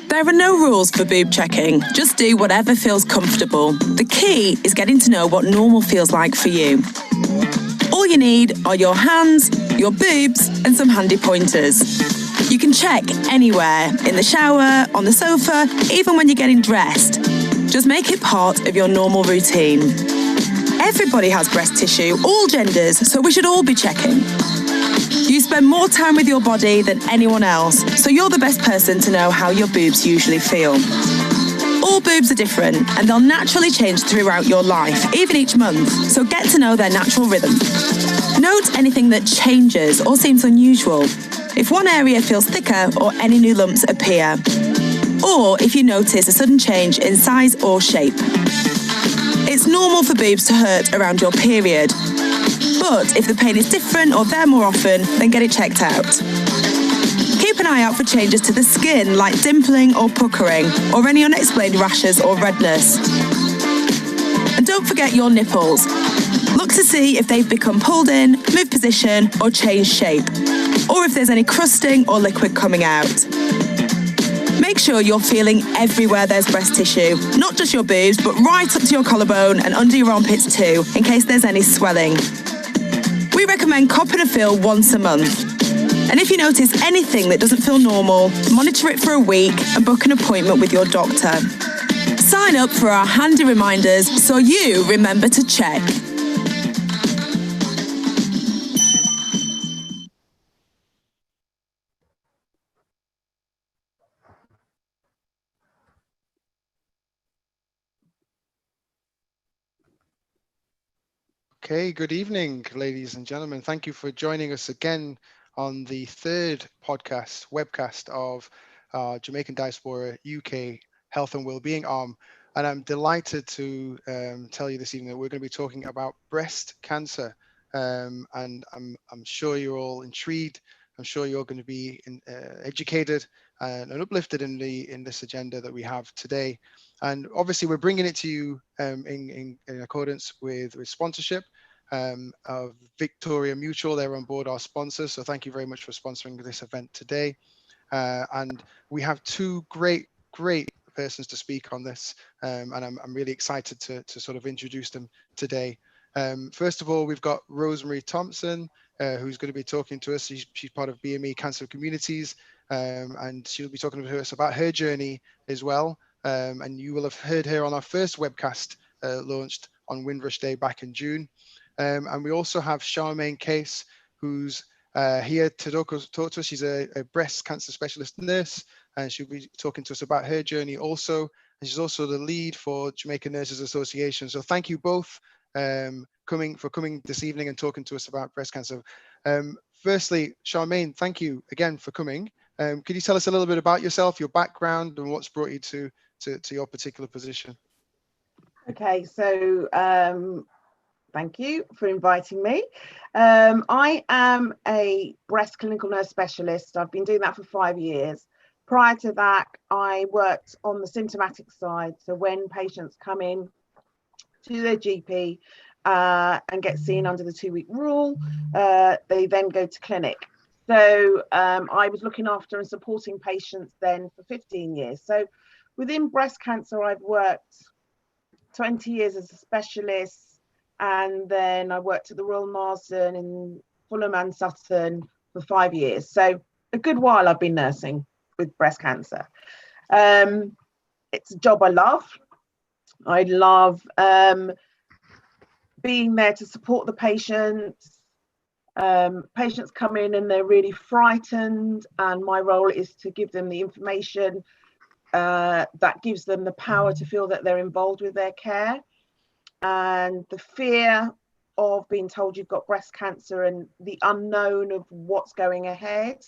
There are no rules for boob checking. Just do whatever feels comfortable. The key is getting to know what normal feels like for you. All you need are your hands, your boobs, and some handy pointers. You can check anywhere, in the shower, on the sofa, even when you're getting dressed. Just make it part of your normal routine. Everybody has breast tissue, all genders, so we should all be checking. You spend more time with your body than anyone else, so you're the best person to know how your boobs usually feel. All boobs are different, and they'll naturally change throughout your life, even each month, so get to know their natural rhythm. Note anything that changes or seems unusual. If one area feels thicker or any new lumps appear, or if you notice a sudden change in size or shape. It's normal for boobs to hurt around your period, but if the pain is different or there more often, then get it checked out. Keep an eye out for changes to the skin, like dimpling or puckering, or any unexplained rashes or redness. And don't forget your nipples. Look to see if they've become pulled in, moved position, or changed shape, or if there's any crusting or liquid coming out. Make sure you're feeling everywhere there's breast tissue, not just your boobs, but right up to your collarbone and under your armpits too, in case there's any swelling. We recommend copping a feel once a month. And if you notice anything that doesn't feel normal, monitor it for a week and book an appointment with your doctor. Sign up for our handy reminders so you remember to check. Okay, good evening, ladies and gentlemen. Thank you for joining us again on the third webcast of Jamaican Diaspora UK Health and Wellbeing Arm. And I'm delighted to tell you this evening that we're going to be talking about breast cancer. And I'm sure you're all intrigued. I'm sure you're going to be educated and uplifted in this agenda that we have today. And obviously, we're bringing it to you in accordance with sponsorship of Victoria Mutual. They're on board our sponsors. So thank you very much for sponsoring this event today. And we have two great persons to speak on this. And I'm really excited to sort of introduce them today. First of all, we've got Rosemary Thompson, who's going to be talking to us. She's part of BME Cancer Communities, and she'll be talking to us about her journey as well. And you will have heard her on our first webcast launched on Windrush Day back in June. And we also have Charmaine Case, who's here to talk to us. She's a breast cancer specialist nurse, and she'll be talking to us about her journey also. And she's also the lead for Jamaican Nurses Association. So thank you both for coming this evening and talking to us about breast cancer. Firstly, Charmaine, thank you again for coming. Could you tell us a little bit about yourself, your background, and what's brought you to your particular position? Okay, so thank you for inviting me. I am a breast clinical nurse specialist. I've been doing that for 5 years. Prior to that, I worked on the symptomatic side. So when patients come in to their GP and get seen under the 2-week rule, they then go to clinic. So I was looking after and supporting patients then for 15 years. So within breast cancer, I've worked 20 years as a specialist, and then I worked at the Royal Marsden in Fulham and Sutton for 5 years. So a good while I've been nursing with breast cancer. It's a job I love. I love being there to support the patients. Patients come in and they're really frightened, and my role is to give them the information that gives them the power to feel that they're involved with their care. And the fear of being told you've got breast cancer and the unknown of what's going ahead,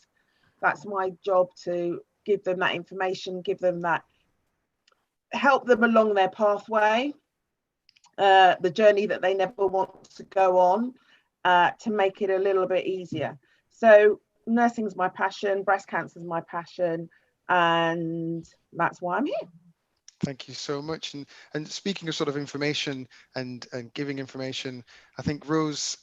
that's my job, to give them that information, give them that, help them along their pathway, the journey that they never want to go on, to make it a little bit easier. So nursing's my passion, breast cancer is my passion, and that's why I'm here. Thank you so much. And speaking of sort of information and giving information, I think Rose,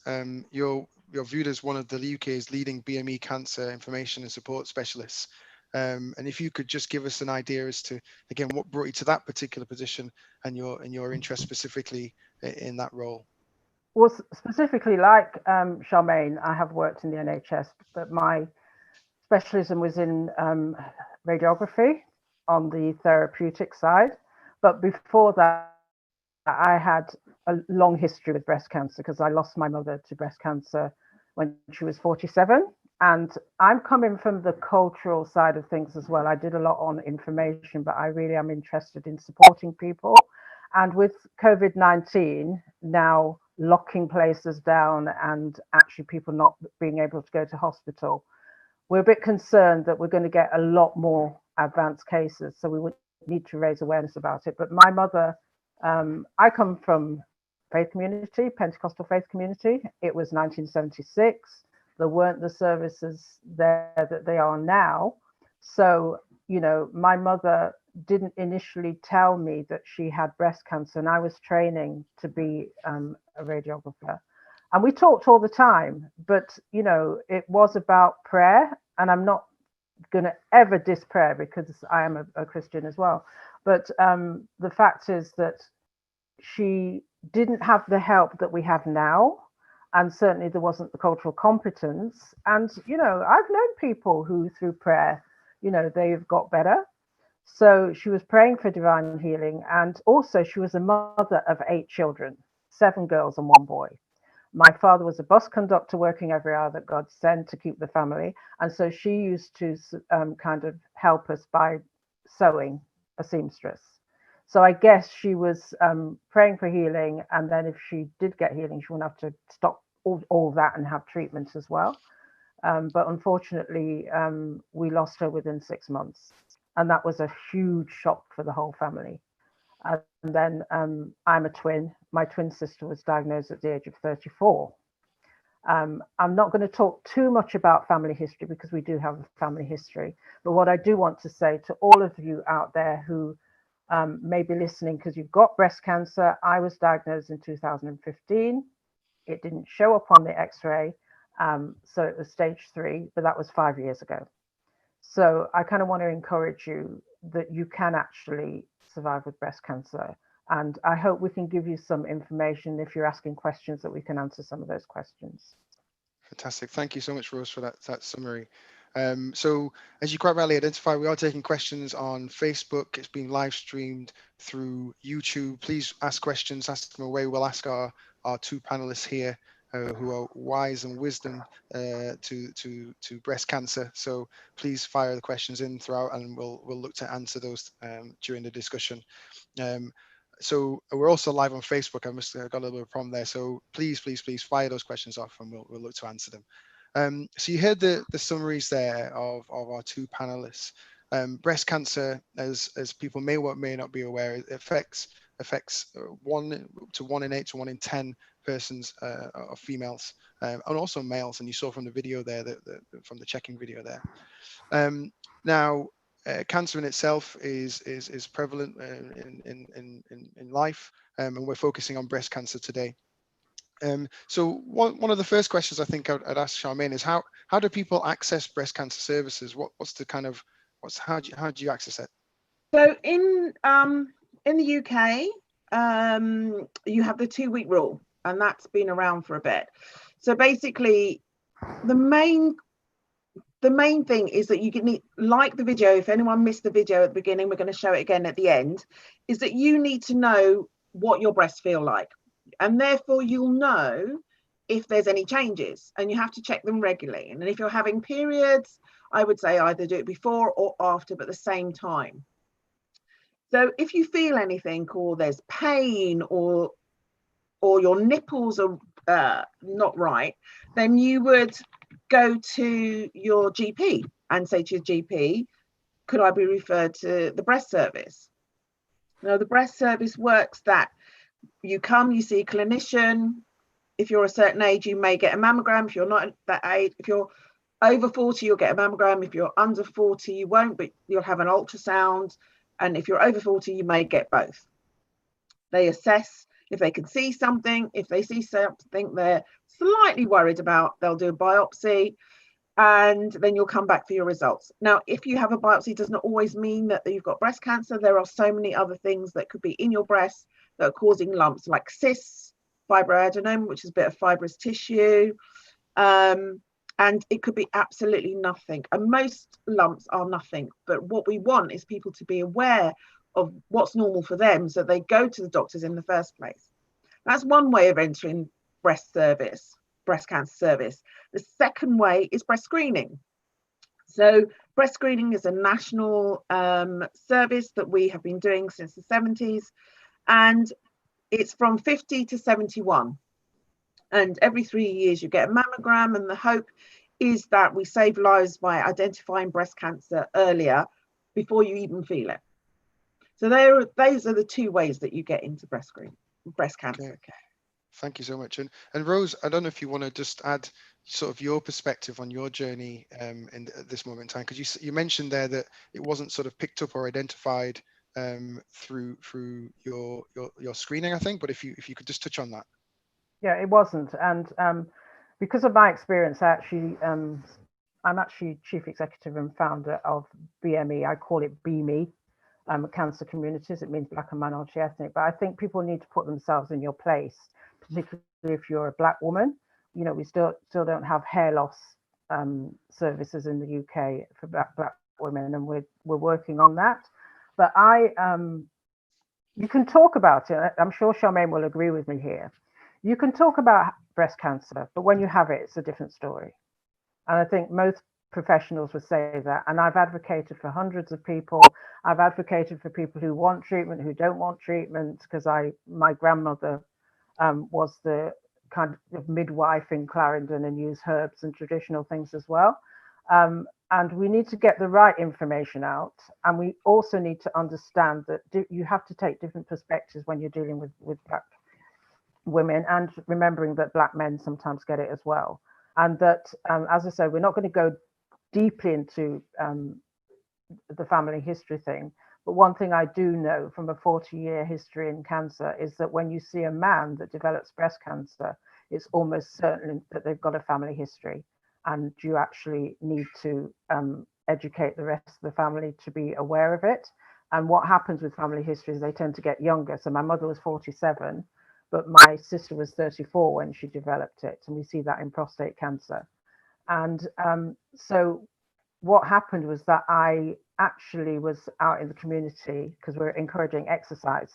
you're viewed as one of the UK's leading BME cancer information and support specialists. And if you could just give us an idea as to, again, what brought you to that particular position and your interest specifically in that role. Well, specifically, like Charmaine, I have worked in the NHS, but my specialism was in radiography on the therapeutic side. But before that, I had a long history with breast cancer because I lost my mother to breast cancer when she was 47. And I'm coming from the cultural side of things as well. I did a lot on information, but I really am interested in supporting people. And with COVID-19 now locking places down and actually people not being able to go to hospital, we're a bit concerned that we're going to get a lot more advanced cases. So we would need to raise awareness about it. But my mother, I come from faith community, Pentecostal faith community. It was 1976. There weren't the services there that they are now. So, you know, my mother didn't initially tell me that she had breast cancer, and I was training to be a radiographer. And we talked all the time, but, you know, it was about prayer. And I'm not going to ever diss prayer because I am a Christian as well. But the fact is that she didn't have the help that we have now. And certainly there wasn't the cultural competence. And, you know, I've known people who through prayer, you know, they've got better. So she was praying for divine healing. And also she was a mother of 8 children, 7 girls and 1 boy. My father was a bus conductor working every hour that God sent to keep the family. And so she used to kind of help us by sewing, a seamstress. So I guess she was praying for healing. And then if she did get healing, she wouldn't have to stop all that and have treatment as well. But unfortunately, we lost her within 6 months. And that was a huge shock for the whole family. And then I'm a twin. My twin sister was diagnosed at the age of 34. I'm not going to talk too much about family history because we do have a family history. But what I do want to say to all of you out there who may be listening because you've got breast cancer, I was diagnosed in 2015. It didn't show up on the X-ray. So it was stage 3, but that was 5 years ago. So I kind of want to encourage you that you can actually survive with breast cancer. And I hope we can give you some information if you're asking questions that we can answer some of those questions. Fantastic. Thank you so much, Rose, for that summary. So as you quite rightly identify, we are taking questions on Facebook. It's being live streamed through YouTube. Please ask questions, ask them away. We'll ask our 2 panelists here who are wise and wisdom to breast cancer. So please fire the questions in throughout, and we'll look to answer those during the discussion. So we're also live on Facebook. I must have got a little bit of a problem there. So please fire those questions off, and we'll look to answer them. So you heard the summaries there of our 2 panelists. Breast cancer, as people may or may not be aware, it affects 1 to 1 in 8 to 1 in 10 persons of females, and also males. And you saw from the video there, from the checking video there. Now, cancer in itself is prevalent in life, and we're focusing on breast cancer today. So one of the first questions I think I'd ask Charmaine is how do people access breast cancer services? How do you access it? So in the UK, you have the 2-week rule, and that's been around for a bit. So basically, the main thing is that you can, like the video, if anyone missed the video at the beginning, we're going to show it again at the end, is that you need to know what your breasts feel like. And therefore you'll know if there's any changes, and you have to check them regularly. And if you're having periods, I would say either do it before or after, but at the same time. So if you feel anything, or there's pain, or your nipples are not right, then you would go to your GP and say to your GP, could I be referred to the breast service? Now, the breast service works that you come, you see a clinician. If you're a certain age, you may get a mammogram. If you're not that age, if you're over 40, you'll get a mammogram. If you're under 40, you won't, but you'll have an ultrasound. And if you're over 40, you may get both. They assess if they can see something. If they see something they're slightly worried about, they'll do a biopsy. and then you'll come back for your results. Now, if you have a biopsy, it does not always mean that you've got breast cancer. There are so many other things that could be in your breast that are causing lumps, like cysts, fibroadenoma, which is a bit of fibrous tissue, and it could be absolutely nothing. And most lumps are nothing. But what we want is people to be aware of what's normal for them, so they go to the doctors in the first place. That's one way of entering breast cancer service. The second way is breast screening. So breast screening is a national service that we have been doing since the 70s, and it's from 50 to 71. And every 3 years you get a mammogram, and the hope is that we save lives by identifying breast cancer earlier before you even feel it. So those are the two ways that you get into breast cancer care. Thank you so much. And Rose, I don't know if you want to just add sort of your perspective on your journey at this moment in time, because you mentioned there that it wasn't sort of picked up or identified through your screening, I think. But if you could just touch on that. Yeah, it wasn't, and because of my experience, I'm actually chief executive and founder of BME. I call it BME. Cancer communities. It means Black and minority ethnic, but I think people need to put themselves in your place, particularly if you're a Black woman. You know, we still don't have hair loss services in the UK for Black women, and we're working on that. But you can talk about it. I'm sure Charmaine will agree with me here. You can talk about breast cancer, but when you have it, it's a different story. And I think most professionals would say that. And I've advocated for hundreds of people. I've advocated for people who want treatment, who don't want treatment, because my grandmother was the kind of midwife in Clarendon and used herbs and traditional things as well. And we need to get the right information out. And we also need to understand that you have to take different perspectives when you're dealing with Black women, and remembering that Black men sometimes get it as well. And that, as I said, we're not going to go deeply into the family history thing. But one thing I do know from a 40-year history in cancer is that when you see a man that develops breast cancer, it's almost certain that they've got a family history. And you actually need to educate the rest of the family to be aware of it. And what happens with family history is they tend to get younger. So my mother was 47, but my sister was 34 when she developed it. And we see that in prostate cancer. And so what happened was that I actually was out in the community because we were encouraging exercise.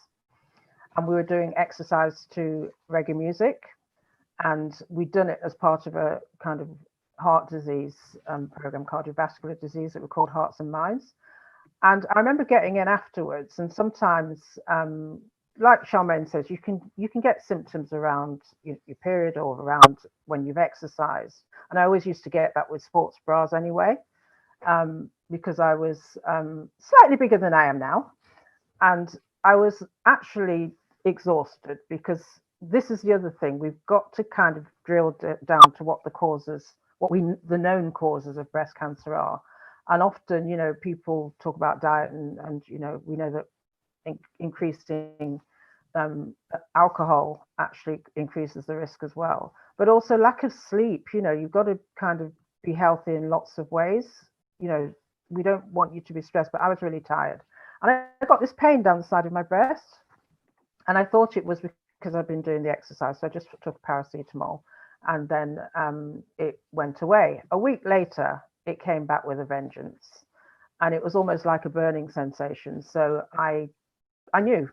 And we were doing exercise to reggae music. And we'd done it as part of a kind of heart disease program, cardiovascular disease, that were called Hearts and Minds. And I remember getting in afterwards, and sometimes, like Charmaine says, you can get symptoms around your period or around when you've exercised. And I always used to get that with sports bras anyway, because I was slightly bigger than I am now. And I was actually exhausted, because this is the other thing. We've got to kind of drill down to what the known causes of breast cancer are. And often, people talk about diet and we know that increasing alcohol actually increases the risk as well. But also lack of sleep. You've got to kind of be healthy in lots of ways. We don't want you to be stressed, but I was really tired. And I got this pain down the side of my breast. And I thought it was because I'd been doing the exercise. So I just took paracetamol, and then it went away. A week later, it came back with a vengeance. And it was almost like a burning sensation. So I knew,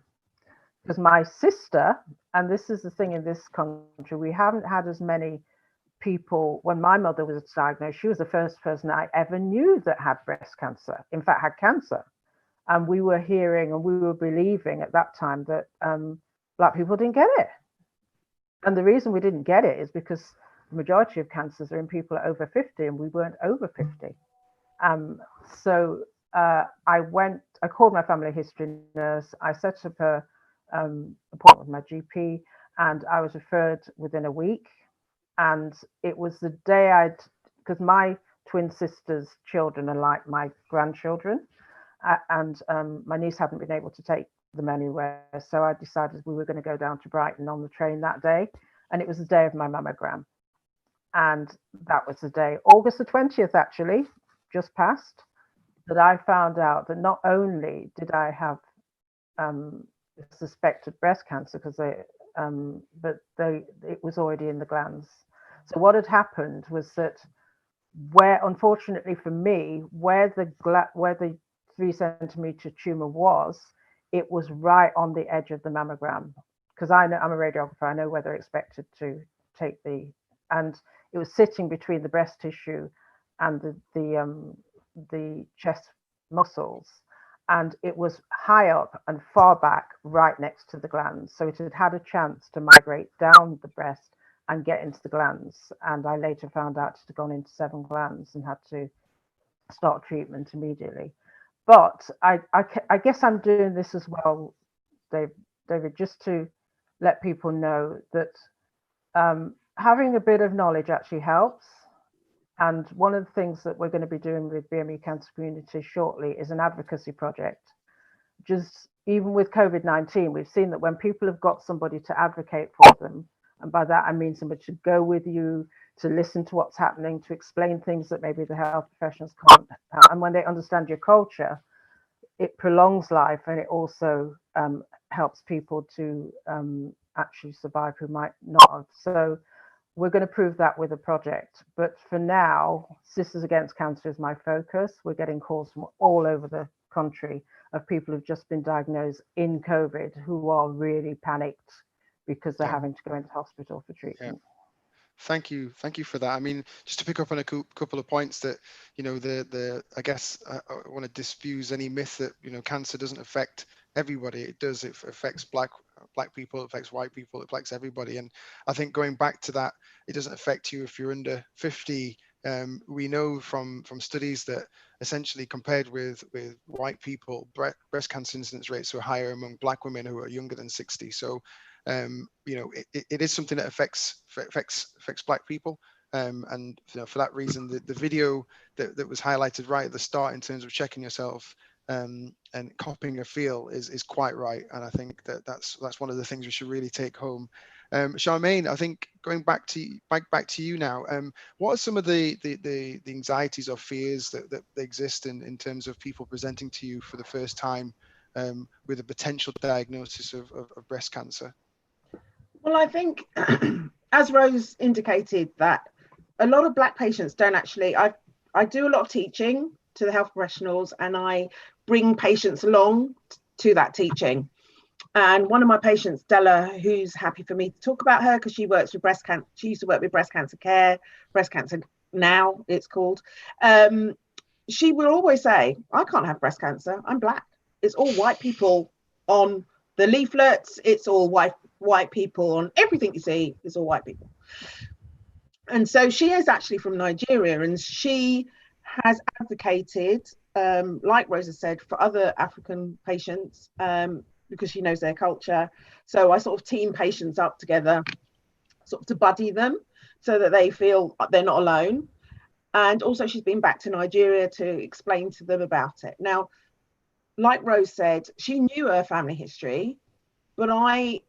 because my sister, and this is the thing in this country, we haven't had as many people. When my mother was diagnosed, she was the first person I ever knew that had breast cancer, in fact, had cancer. And we were hearing and we were believing at that time that Black people didn't get it. And the reason we didn't get it is because the majority of cancers are in people over 50, and we weren't over 50. So I called my family history nurse. I set up a appointment with my GP, and I was referred within a week. And it was the day because my twin sister's children are like my grandchildren, and my niece hadn't been able to take them anywhere. So I decided we were going to go down to Brighton on the train that day. And it was the day of my mammogram. And that was the day, August the 20th, actually, just passed, that I found out that not only did I have suspected breast cancer, because it was already in the glands. So what had happened was that, where, unfortunately for me, where the 3-centimeter tumor was, it was right on the edge of the mammogram. Because I know, I'm a radiographer, I know where they're expected to take and it was sitting between the breast tissue and the chest muscles, and it was high up and far back, right next to the glands. So it had had a chance to migrate down the breast and get into the glands. And I later found out it had gone into 7 glands and had to start treatment immediately. But I guess I'm doing this as well, David, just to let people know that having a bit of knowledge actually helps. And one of the things that we're going to be doing with BME Cancer Community shortly is an advocacy project. Just even with COVID-19, we've seen that when people have got somebody to advocate for them, and by that I mean somebody to go with you, to listen to what's happening, to explain things that maybe the health professionals can't, and when they understand your culture, it prolongs life, and it also helps people to actually survive who might not have. So we're going to prove that with a project. But for now, Sisters Against Cancer is my focus. We're getting calls from all over the country of people who've just been diagnosed in COVID who are really panicked because they're having to go into hospital for treatment. Yeah. Thank you for that. I mean, just to pick up on a couple of points that, I guess I want to diffuse any myth that, cancer doesn't affect everybody. It does. It affects black people, it affects white people, it affects everybody. And I think going back to that, it doesn't affect you if you're under 50. We know from studies that essentially compared with white people, breast cancer incidence rates are higher among black women who are younger than 60. So it is something that affects black people, and for that reason, the video that was highlighted right at the start in terms of checking yourself and copying a feel is quite right, and I think that's one of the things we should really take home. Charmaine, I think going back to you now, what are some of the anxieties or fears that exist in terms of people presenting to you for the first time with a potential diagnosis of breast cancer? Well, I think, as Rose indicated, that a lot of Black patients don't actually, I do a lot of teaching to the health professionals, and I bring patients along to that teaching. And one of my patients, Della, who's happy for me to talk about her because she works with breast cancer, she used to work with Breast Cancer Care, Breast Cancer Now it's called. She will always say, I can't have breast cancer, I'm Black. It's all white people on the leaflets, it's all white people on everything you see, it's all white people. And so she is actually from Nigeria, and she has advocated, like Rosa said, for other African patients because she knows their culture. So I sort of team patients up together, sort of to buddy them so that they feel they're not alone. And also she's been back to Nigeria to explain to them about it. Now, like Rose said, she knew her family history, but I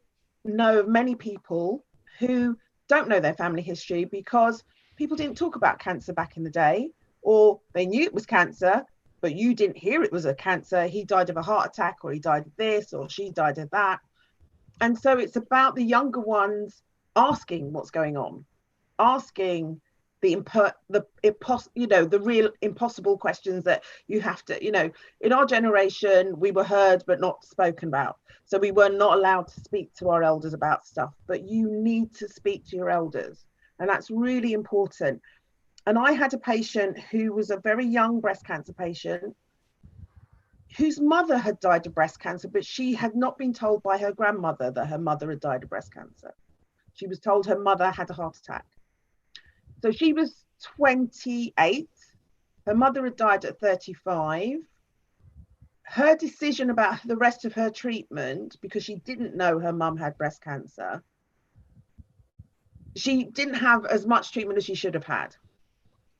know of many people who don't know their family history because people didn't talk about cancer back in the day, or they knew it was cancer, but you didn't hear it was a cancer. He died of a heart attack, or he died of this, or she died of that. And so it's about the younger ones asking what's going on, asking the real impossible questions that you have to, in our generation, we were heard but not spoken about. So we were not allowed to speak to our elders about stuff, but you need to speak to your elders. And that's really important. And I had a patient who was a very young breast cancer patient whose mother had died of breast cancer, but she had not been told by her grandmother that her mother had died of breast cancer. She was told her mother had a heart attack. So she was 28. Her mother had died at 35. Her decision about the rest of her treatment, because she didn't know her mum had breast cancer, she didn't have as much treatment as she should have had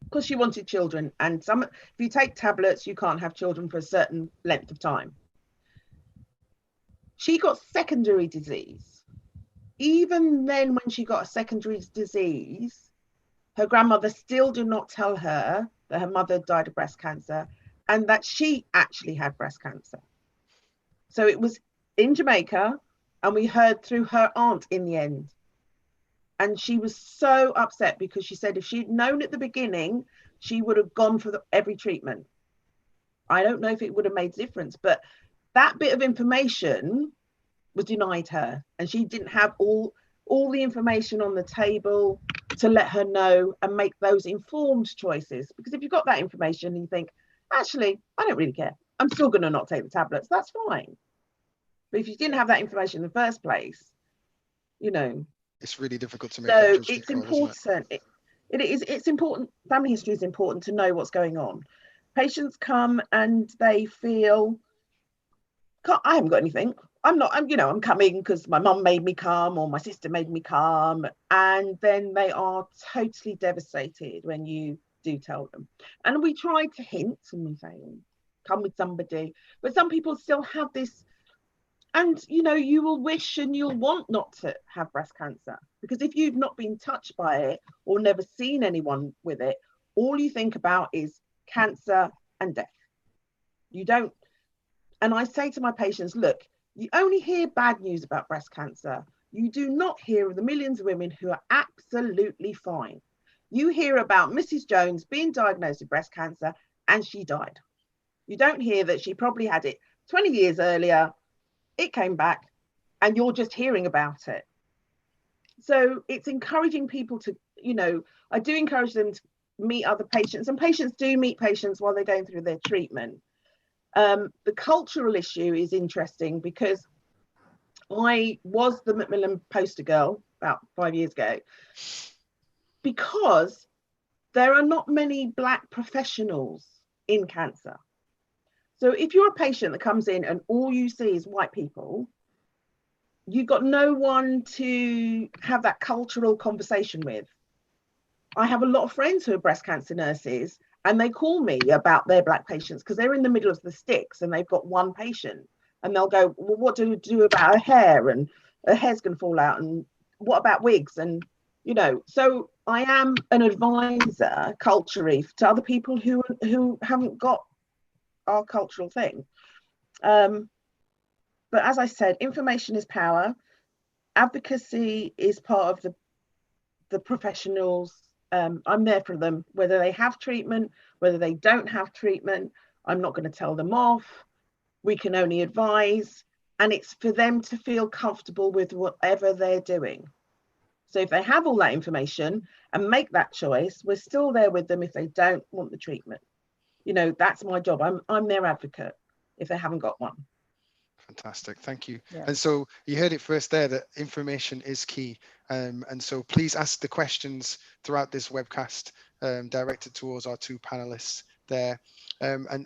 because she wanted children. And if you take tablets, you can't have children for a certain length of time. She got secondary disease. Even then, when she got a secondary disease, her grandmother still did not tell her that her mother died of breast cancer and that she actually had breast cancer. So it was in Jamaica, and we heard through her aunt in the end. And she was so upset because she said if she'd known at the beginning, she would have gone for every treatment. I don't know if it would have made a difference, but that bit of information was denied her, and she didn't have all the information on the table to let her know and make those informed choices. Because if you've got that information and you think, actually, I don't really care, I'm still going to not take the tablets, that's fine. But if you didn't have that information in the first place, you know, it's really difficult to make that judgment it's call, important. It's important. Family history is important to know what's going on. Patients come and they feel, I haven't got anything. I'm coming because my mum made me come or my sister made me come. And then they are totally devastated when you do tell them. And we try to hint and we say, come with somebody. But some people still have this, and you will wish and you'll want not to have breast cancer, because if you've not been touched by it or never seen anyone with it, all you think about is cancer and death. You don't. And I say to my patients, look, you only hear bad news about breast cancer. You do not hear of the millions of women who are absolutely fine. You hear about Mrs. Jones being diagnosed with breast cancer and she died. You don't hear that she probably had it 20 years earlier, it came back, and you're just hearing about it. So it's encouraging people to, I do encourage them to meet other patients, and patients do meet patients while they're going through their treatment. The cultural issue is interesting because I was the Macmillan poster girl about 5 years ago, because there are not many Black professionals in cancer. So if you're a patient that comes in and all you see is white people, you've got no one to have that cultural conversation with. I have a lot of friends who are breast cancer nurses, and they call me about their Black patients because they're in the middle of the sticks and they've got one patient, and they'll go, well, what do we do about her hair? And her hair's going to fall out. And what about wigs? And, so I am an advisor culturally to other people who haven't got our cultural thing. But as I said, information is power. Advocacy is part of the professionals. I'm there for them, whether they have treatment, whether they don't have treatment. I'm not going to tell them off. We can only advise, and it's for them to feel comfortable with whatever they're doing. So if they have all that information and make that choice, we're still there with them if they don't want the treatment. That's my job. I'm their advocate if they haven't got one. Fantastic, thank you. Yeah. And so you heard it first there, that information is key. And so please ask the questions throughout this webcast directed towards our two panelists there. And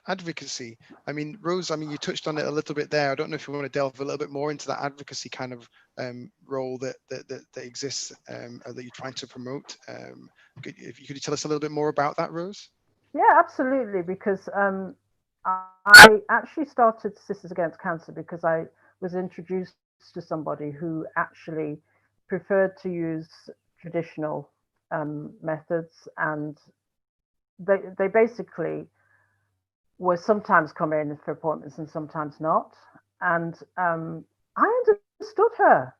advocacy. I mean, Rose, you touched on it a little bit there. I don't know if you want to delve a little bit more into that advocacy kind of role that exists, that you're trying to promote. Could you tell us a little bit more about that, Rose? Yeah, absolutely. Because I actually started Sisters Against Cancer because I was introduced to somebody who actually preferred to use traditional methods, and they basically were sometimes come in for appointments and sometimes not. And I understood her.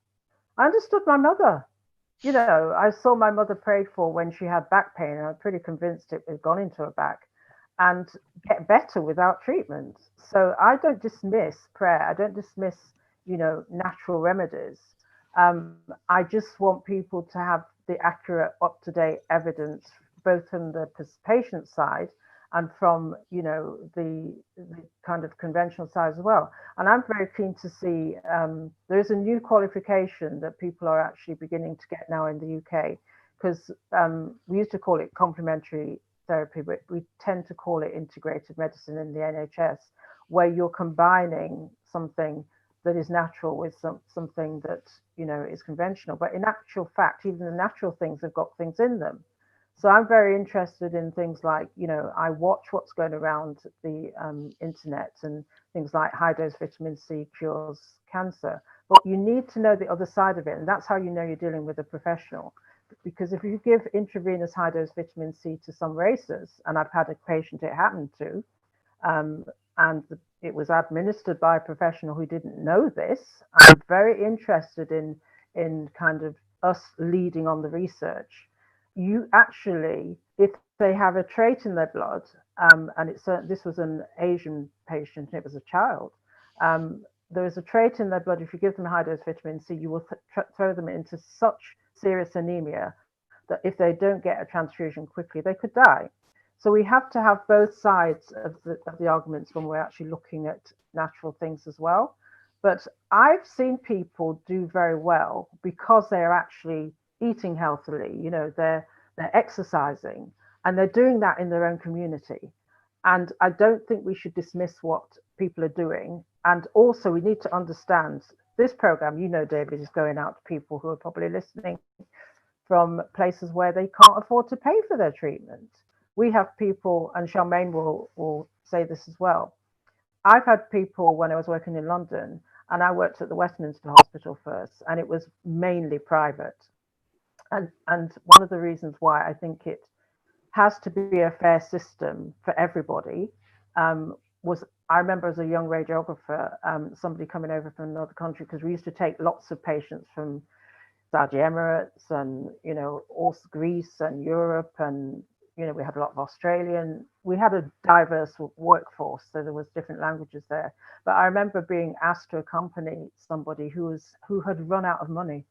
I understood my mother. I saw my mother prayed for when she had back pain, and I'm pretty convinced it had gone into her back, and get better without treatment. So I don't dismiss prayer. I don't dismiss, natural remedies. I just want people to have the accurate, up-to-date evidence, both from the patient side and from, the kind of conventional side as well. And I'm very keen to see, there's a new qualification that people are actually beginning to get now in the UK, because we used to call it complementary therapy, but we tend to call it integrated medicine in the NHS, where you're combining something that is natural with something that, is conventional. But in actual fact, even the natural things have got things in them. So I'm very interested in things like, I watch what's going around the internet, and things like high dose vitamin C cures cancer. But you need to know the other side of it. And that's how you know you're dealing with a professional. because if you give intravenous high dose vitamin C to some racers, and I've had a patient it happened to, and it was administered by a professional who didn't know this, I'm very interested in kind of us leading on the research. You actually, if they have a trait in their blood, and this was an Asian patient, and it was a child, there is a trait in their blood. If you give them high dose vitamin C, you will throw them into such serious anemia that if they don't get a transfusion quickly, they could die. So we have to have both sides of the arguments when we're actually looking at natural things as well. But I've seen people do very well because they're actually eating healthily. You know, they're exercising, and they're doing that in their own community. And I don't think we should dismiss what people are doing. And also, we need to understand this program, you know, David, is going out to people who are probably listening from places where they can't afford to pay for their treatment. We have people, and Charmaine will say this as well. I've had people when I was working in London, and I worked at the Westminster Hospital first, and it was mainly private. And one of the reasons why I think it has to be a fair system for everybody was, I remember as a young radiographer, somebody coming over from another country, because we used to take lots of patients from Saudi Emirates and, you know, also Greece and Europe, and, you know, we had a lot of Australian. We had a diverse workforce, so there was different languages there. But I remember being asked to accompany somebody who had run out of money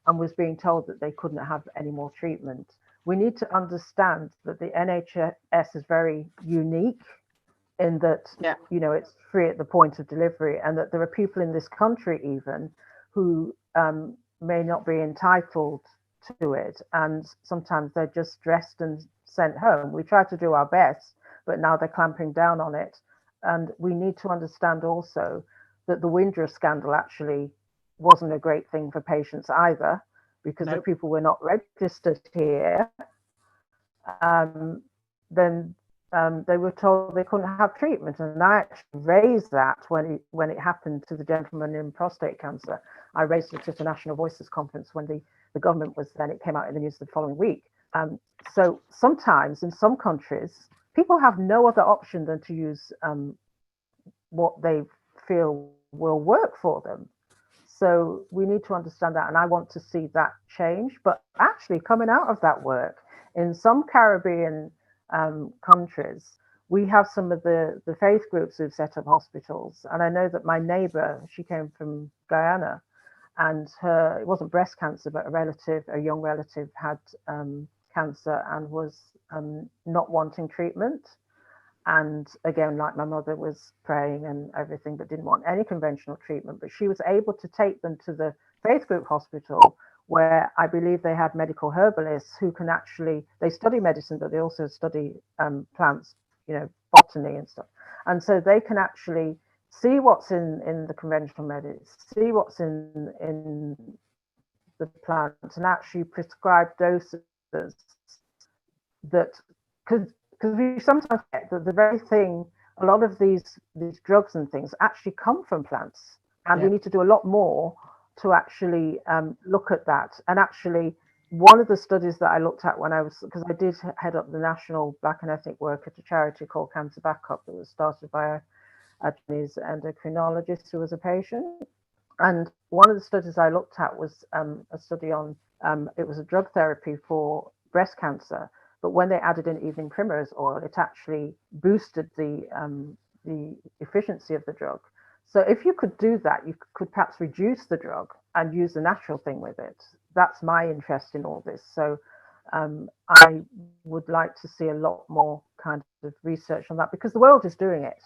and was being told that they couldn't have any more treatment. We need to understand that the NHS is very unique in that, you know, it's free at the point of delivery, and that there are people in this country even who may not be entitled to it, and sometimes they're just dressed and sent home. We try to do our best, but now they're clamping down on it. And we need to understand also that the Windrush scandal actually wasn't a great thing for patients either, because if people were not registered here, then they were told they couldn't have treatment. And I actually raised that when it happened to the gentleman in prostate cancer. I raised it at a National Voices conference when the government was then, it came out in the news the following week. So sometimes in some countries, people have no other option than to use what they feel will work for them. So we need to understand that, and I want to see that change. But actually, coming out of that work, in some Caribbean countries, we have some of the faith groups who've set up hospitals. And I know that my neighbor, she came from Guyana, and it wasn't breast cancer, but a young relative had cancer and was not wanting treatment. And again, like my mother, was praying and everything, but didn't want any conventional treatment. But she was able to take them to the faith group hospital, where I believe they had medical herbalists who can actually, they study medicine, but they also study plants, you know, botany and stuff. And so they can actually see what's in the conventional medicine, see what's in the plants, and actually prescribe doses that could, because we sometimes get that the very thing, a lot of these drugs and things actually come from plants, and we need to do a lot more to actually look at that. And actually, one of the studies that I looked at when I was, because I did head up the national black and ethnic work at a charity called Cancer Backup that was started by a Chinese endocrinologist who was a patient. And one of the studies I looked at was a study on, it was a drug therapy for breast cancer. But when they added in evening primrose oil, it actually boosted the efficiency of the drug. So if you could do that, you could perhaps reduce the drug and use the natural thing with it. That's my interest in all this. So I would like to see a lot more kind of research on that, because the world is doing it.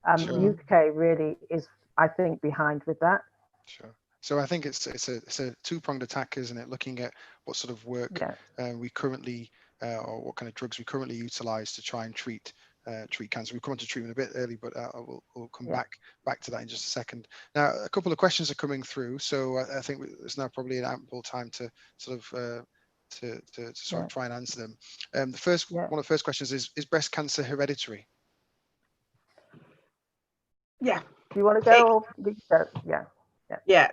The UK really is, I think, behind with that. Sure. So I think it's a two-pronged attack, isn't it? Looking at what sort of work we currently or what kind of drugs we currently utilize to try and treat cancer. We'll come on to treatment a bit early, but we'll come back to that in just a second. Now, a couple of questions are coming through, so I think there's now probably an ample time to sort of to try and answer them. One of the first questions is breast cancer hereditary? Yeah. Do you want to go? Or yeah.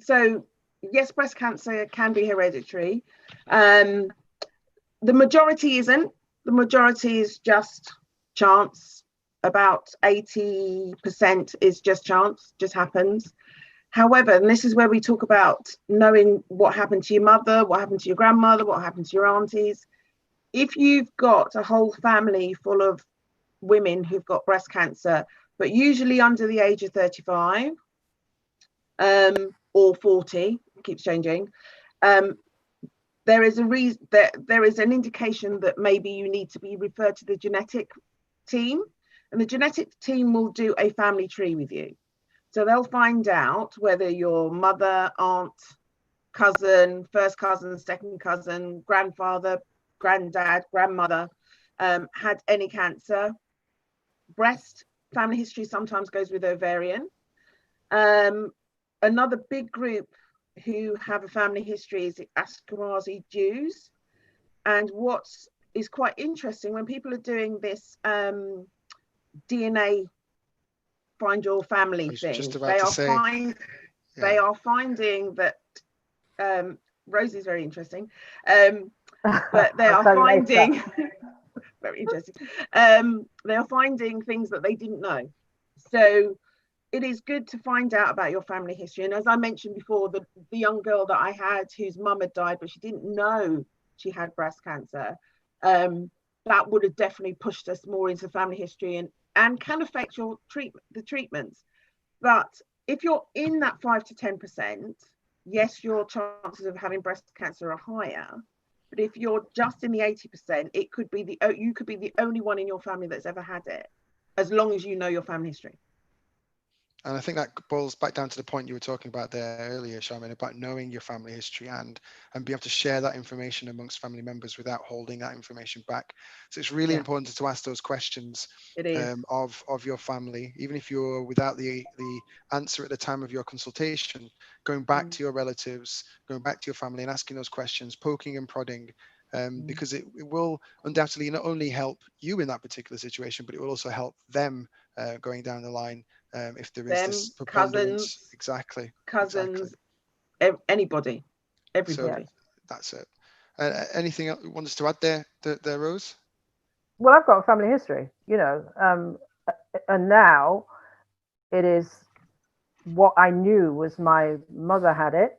So yes, breast cancer can be hereditary. The majority isn't. The majority is just chance. About 80% is just chance, just happens. However, and this is where we talk about knowing what happened to your mother, what happened to your grandmother, what happened to your aunties. If you've got a whole family full of women who've got breast cancer, but usually under the age of 35 or 40, keeps changing, there is a reason that there is an indication that maybe you need to be referred to the genetic team, and the genetic team will do a family tree with you. So they'll find out whether your mother, aunt, cousin, first cousin, second cousin, grandfather, granddad, grandmother had any cancer. Breast family history sometimes goes with ovarian. Another big group who have a family history is the Ashkenazi Jews. And what is quite interesting, when people are doing this DNA find your family thing, they are finding that Rosie's is very interesting, but they are finding very interesting. They are finding things that they didn't know. So it is good to find out about your family history. And as I mentioned before, the young girl that I had whose mum had died, but she didn't know she had breast cancer, that would have definitely pushed us more into family history and can affect your treatments. But if you're in that 5 to 10%, yes, your chances of having breast cancer are higher. But if you're just in the 80%, it could be you could be the only one in your family that's ever had it, as long as you know your family history. And I think that boils back down to the point you were talking about there earlier, Charmaine, about knowing your family history and be able to share that information amongst family members without holding that information back. So it's really important to ask those questions of your family, even if you're without the answer at the time of your consultation, going back to your relatives, going back to your family and asking those questions, poking and prodding, because it will undoubtedly not only help you in that particular situation, but it will also help them going down the line. If there is this preponderance, cousins, anybody, everybody. So that's it. Anything else you want us to add there, Rose? Well, I've got a family history, and now it is what I knew was my mother had it,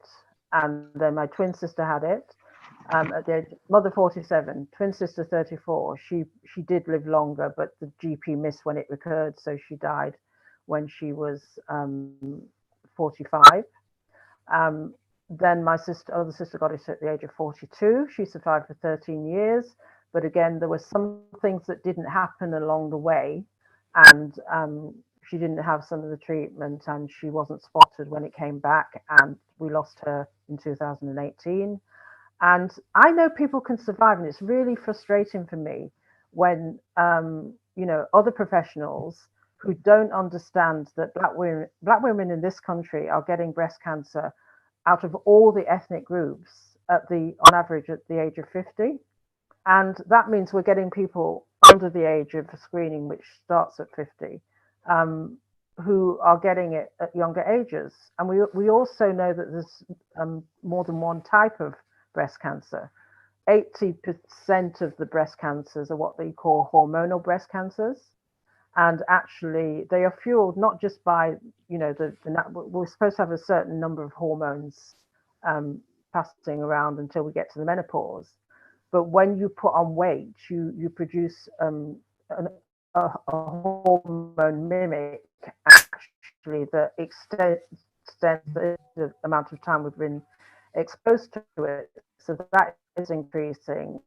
and then my twin sister had it. At the age, mother 47, twin sister 34. She did live longer, but the GP missed when it recurred, so she died when she was 45. Then my other sister got it at the age of 42. She survived for 13 years, but again, there were some things that didn't happen along the way, and she didn't have some of the treatment, and she wasn't spotted when it came back, and we lost her in 2018. And I know people can survive, and it's really frustrating for me when other professionals who don't understand that black women in this country are getting breast cancer out of all the ethnic groups on average at the age of 50. And that means we're getting people under the age of screening, which starts at 50, who are getting it at younger ages. And we also know that there's more than one type of breast cancer. 80% of the breast cancers are what they call hormonal breast cancers. And actually, they are fueled not just by, we're supposed to have a certain number of hormones passing around until we get to the menopause. But when you put on weight, you produce a hormone mimic, actually, that extends the amount of time we've been exposed to it. So that is increasing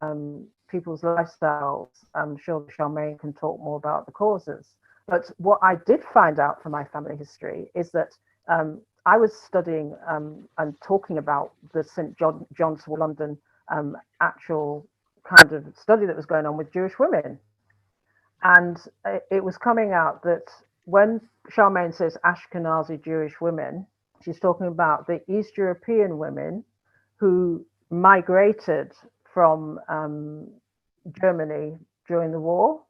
people's lifestyles. I'm sure Charmaine can talk more about the causes. But what I did find out from my family history is that I was studying and talking about the St. John's London actual kind of study that was going on with Jewish women. And it was coming out that when Charmaine says Ashkenazi Jewish women, she's talking about the East European women who migrated from Germany during the war,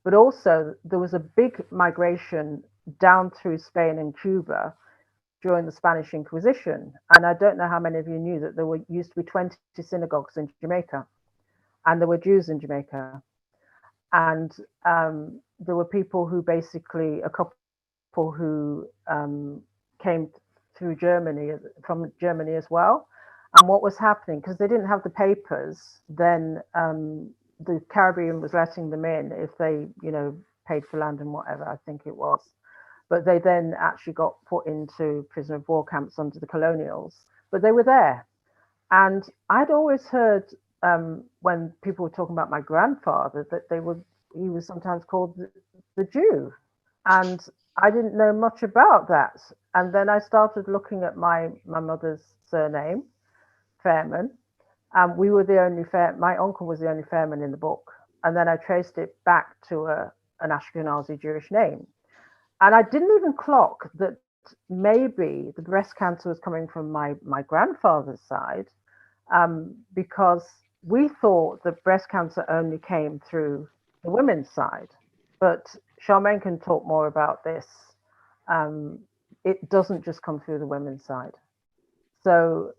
but also there was a big migration down through Spain and Cuba during the Spanish Inquisition. And I don't know how many of you knew that there used to be 20 synagogues in Jamaica, and there were Jews in Jamaica. And there were people who basically, a couple who came through Germany, from Germany as well. And what was happening, because they didn't have the papers, then the Caribbean was letting them in if they, paid for land and whatever, I think it was. But they then actually got put into prisoner of war camps under the colonials. But they were there. And I'd always heard when people were talking about my grandfather that he was sometimes called the Jew. And I didn't know much about that. And then I started looking at my mother's surname, Fairman. We were the only my uncle was the only Fairman in the book. And then I traced it back to an Ashkenazi Jewish name. And I didn't even clock that maybe the breast cancer was coming from my grandfather's side, because we thought that breast cancer only came through the women's side. But Charmaine can talk more about this. It doesn't just come through the women's side. So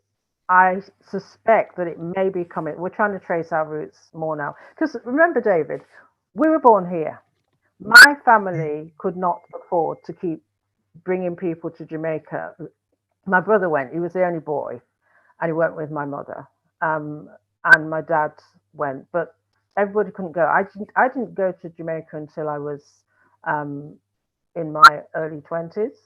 I suspect that it may be coming. We're trying to trace our roots more now. Because remember, David, we were born here. My family could not afford to keep bringing people to Jamaica. My brother went. He was the only boy, and he went with my mother. And my dad went, but everybody couldn't go. I didn't go to Jamaica until I was in my early 20s,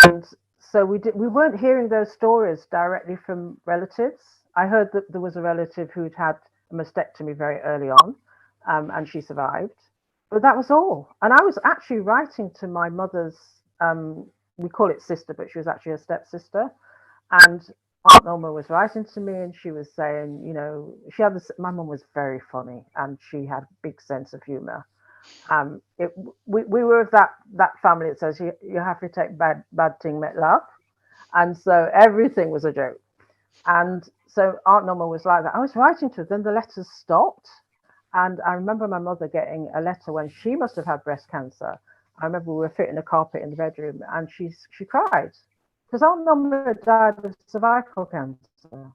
and so we weren't hearing those stories directly from relatives. I heard that there was a relative who'd had a mastectomy very early on, and she survived, but that was all. And I was actually writing to my mother's, we call it sister, but she was actually a stepsister, and Aunt Norma was writing to me, and she was saying, she had this. My mum was very funny, and she had a big sense of humor. We were of that family that says you have to take bad thing, make laugh, and so everything was a joke. And so Aunt Norma was like that. I was writing to her, then the letters stopped, and I remember my mother getting a letter when she must have had breast cancer. I remember we were fitting a carpet in the bedroom, and she cried. Because Aunt Norma died of cervical cancer.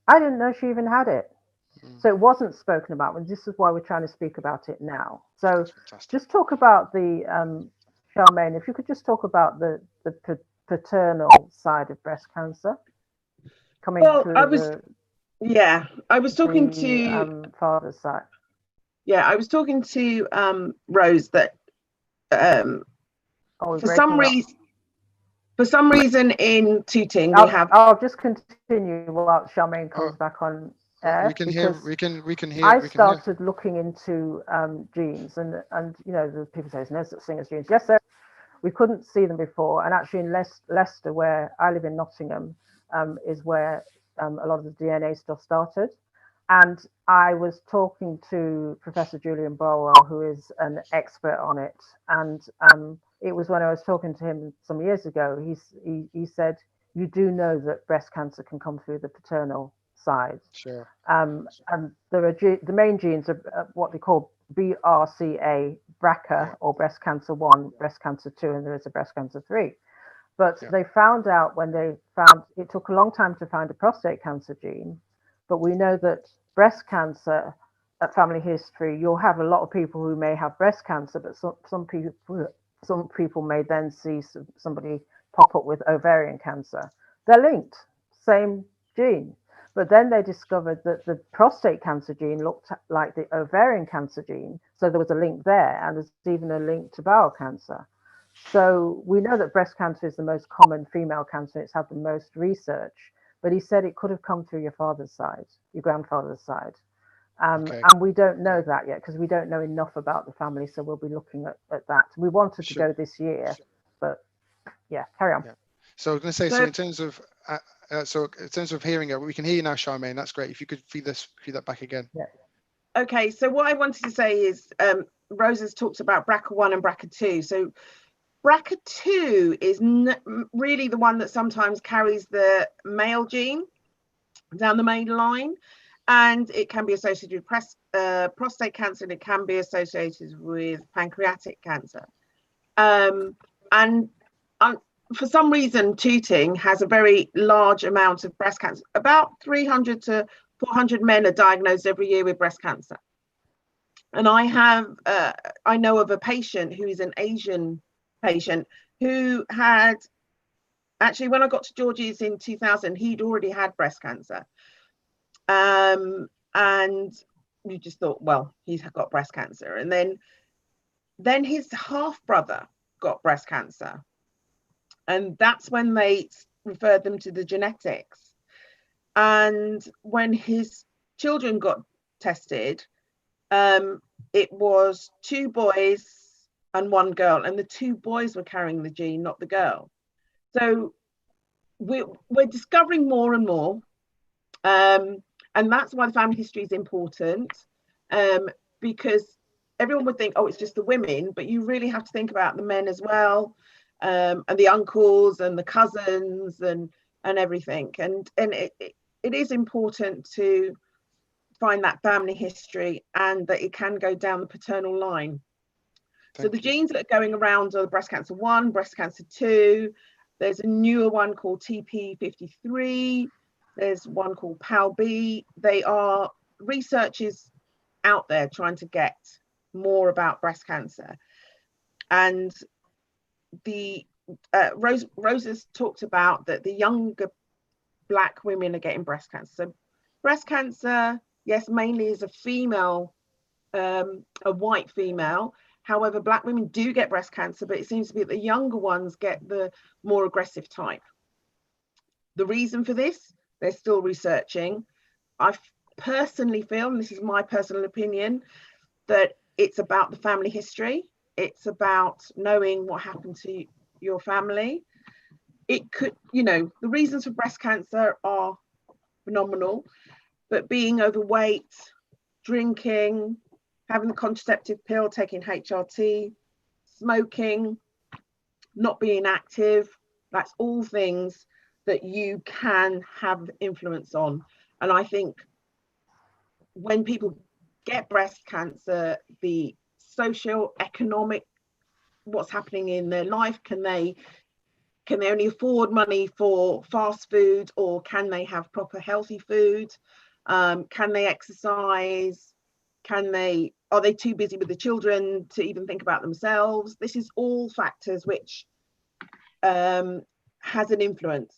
I didn't know she even had it. So it wasn't spoken about. And this is why we're trying to speak about it now. So just talk about the, Charmaine, if you could just talk about the paternal side of breast cancer. I was talking to father's side. Yeah, I was talking to Rose that for some reason in Tooting I'll just continue while Charmaine comes back on air. We can hear. I started looking into genes, and the people say there's no such thing as genes. Yes, we couldn't see them before, and actually in Leicester, where I live in Nottingham, is where a lot of the DNA stuff started. And I was talking to Professor Julian Barwell, who is an expert on it, and it was when I was talking to him some years ago. He said, you do know that breast cancer can come through the paternal side. Sure. And there are the main genes are what they call BRCA, BRCA, or breast cancer 1, breast cancer 2, and there is a breast cancer 3. But they found out it took a long time to find a prostate cancer gene, but we know that breast cancer, at family history, you'll have a lot of people who may have breast cancer, but some people may then see somebody pop up with ovarian cancer. They're linked, same gene. But then they discovered that the prostate cancer gene looked like the ovarian cancer gene. So there was a link there, and there's even a link to bowel cancer. So we know that breast cancer is the most common female cancer. It's had the most research. But he said it could have come through your father's side, your grandfather's side. And we don't know that yet because we don't know enough about the family. So we'll be looking at that. We wanted to go this year, but yeah, carry on. Yeah. So I was going to say, so in terms of hearing it, we can hear you now, Charmaine. That's great. If you could feed that back again. Yeah. Okay. So what I wanted to say is, Rose has talked about BRCA1 and BRCA2. So BRCA2 is really the one that sometimes carries the male gene down the main line, and it can be associated with prostate cancer, and it can be associated with pancreatic cancer. for some reason, Tooting has a very large amount of breast cancer. About 300 to 400 men are diagnosed every year with breast cancer. And I know of a patient who is an Asian patient who had, actually, when I got to George's in 2000, he'd already had breast cancer. And you just thought, well, he's got breast cancer. And then his half brother got breast cancer. And that's when they referred them to the genetics. And when his children got tested, it was 2 boys and 1 girl, and the 2 boys were carrying the gene, not the girl. So we're discovering more and more, and that's why the family history is important, because everyone would think, oh, it's just the women, but you really have to think about the men as well, and the uncles and the cousins and everything, and it is important to find that family history, and that it can go down the paternal line. So the genes that are going around are breast cancer 1, breast cancer 2. There's a newer one called TP53. There's one called PAL-B. They are researchers out there trying to get more about breast cancer. And the Rose has talked about that the younger Black women are getting breast cancer. So breast cancer, yes, mainly is a female, a white female. However, Black women do get breast cancer, but it seems to be that the younger ones get the more aggressive type. The reason for this, they're still researching. I personally feel, and this is my personal opinion, that it's about the family history. It's about knowing what happened to your family. It could, the reasons for breast cancer are phenomenal, but being overweight, drinking, having the contraceptive pill, taking HRT, smoking, not being active, that's all things that you can have influence on. And I think when people get breast cancer, the social, economic, what's happening in their life, can they only afford money for fast food, or can they have proper healthy food? Can they exercise? Are they too busy with the children to even think about themselves? This is all factors which has an influence.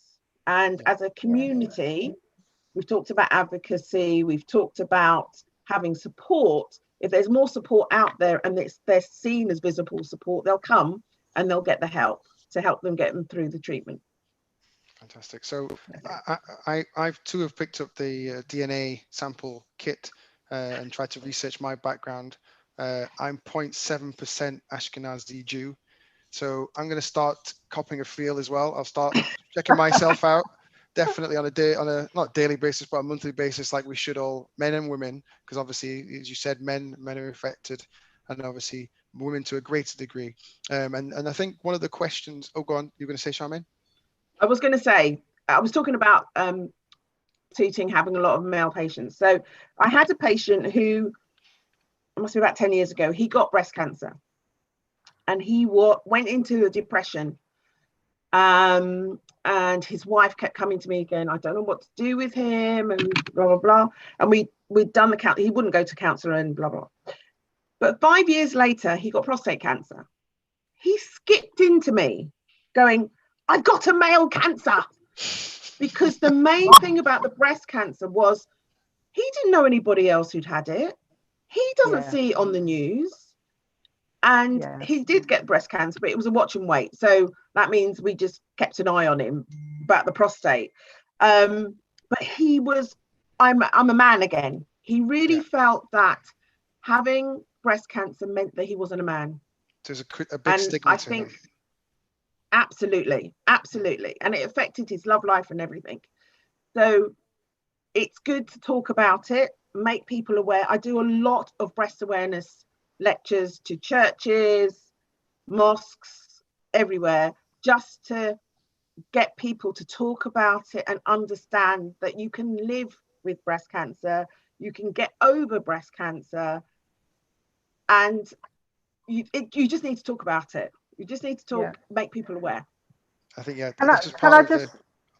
And as a community, we've talked about advocacy, we've talked about having support. If there's more support out there and they're seen as visible support, they'll come and they'll get the help to help them get them through the treatment. Fantastic. So I too have picked up the DNA sample kit and tried to research my background. I'm 0.7% Ashkenazi Jew. So I'm going to start copping a feel as well. I'll start checking myself out, definitely on a not daily basis, but a monthly basis, like we should all, men and women, because obviously, as you said, men are affected, and obviously women to a greater degree. And I think one of the questions, oh, go on, you're going to say, Charmaine? I was going to say, I was talking about Tooting having a lot of male patients. So I had a patient who, it must be about 10 years ago, he got breast cancer. And he went into a depression. And his wife kept coming to me again, I don't know what to do with him, and blah, blah, blah. And we'd done the count, he wouldn't go to counsellor and blah, blah. But 5 years later, he got prostate cancer. He skipped into me going, I've got a male cancer. Because the main thing about the breast cancer was he didn't know anybody else who'd had it. He doesn't see it on the news. And he did get breast cancer, but it was a watch and wait. So that means we just kept an eye on him about the prostate. But he was, I'm a man again. He really felt that having breast cancer meant that he wasn't a man. There's a big stigma to him. Absolutely. And it affected his love life and everything. So it's good to talk about it, make people aware. I do a lot of breast awareness lectures to churches, mosques, everywhere, just to get people to talk about it and understand that you can live with breast cancer, you can get over breast cancer, and you just need to talk about it. You just need to talk, make people aware. I think, yeah, Can this is I part of the. just?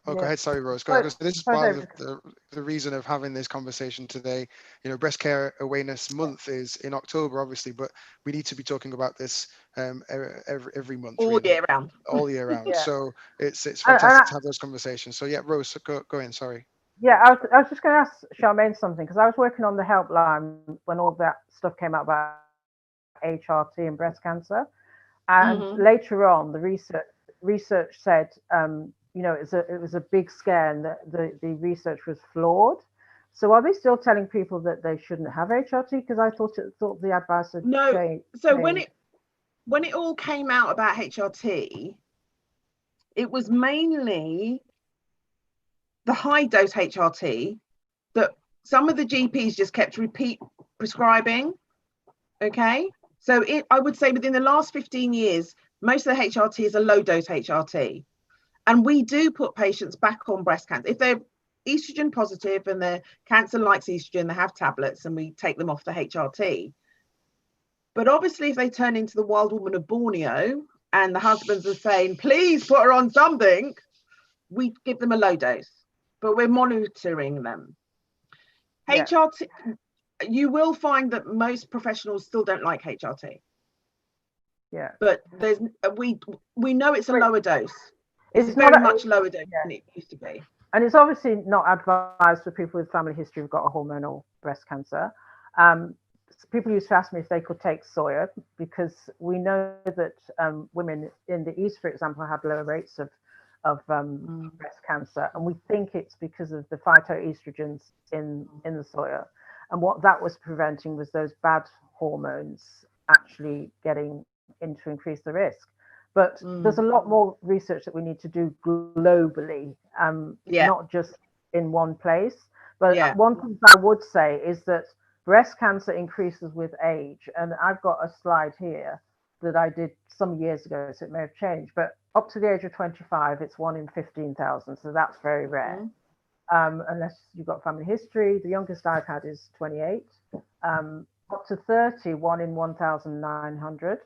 Oh, go Yeah. ahead. Sorry, Rose. Sorry, This is sorry, part of David. the reason of having this conversation today. You know, Breast Care Awareness Month is in October, obviously, but we need to be talking about this every month, All really, year round. all year round. Yeah. So it's And fantastic to have those conversations. So yeah, Rose, go in. Sorry. yeah, I was just going to ask Charmaine something because I was working on the helpline when all that stuff came out about HRT and breast cancer, and Mhm. later on, the research said, it was a big scare and that the research was flawed. So are they still telling people that they shouldn't have HRT? Because I thought the advice had No. changed. So when it all came out about HRT, it was mainly the high dose HRT that some of the GPs just kept repeat prescribing. Okay. So I would say within the last 15 years, most of the HRT is a low dose HRT. And we do put patients back on breast cancer. If they're estrogen positive and their cancer likes estrogen, they have tablets and we take them off the HRT. But obviously, if they turn into the wild woman of Borneo and the husbands are saying, please put her on something, we give them a low dose, but we're monitoring them. Yeah. HRT, you will find that most professionals still don't like HRT. Yeah. But we know it's a lower dose. It's not very much lower dose than it used to be. And it's obviously not advised for people with family history who've got a hormonal breast cancer. People used to ask me if they could take soya because we know that women in the East, for example, have lower rates of breast cancer, and we think it's because of the phytoestrogens in the soya. And what that was preventing was those bad hormones actually getting in to increase the risk. But there's a lot more research that we need to do globally, not just in one place. But one thing I would say is that breast cancer increases with age. And I've got a slide here that I did some years ago, so it may have changed. But up to the age of 25, it's 1 in 15,000. So that's very rare. Unless you've got family history. The youngest I've had is 28. Up to 30, 1 in 1,900.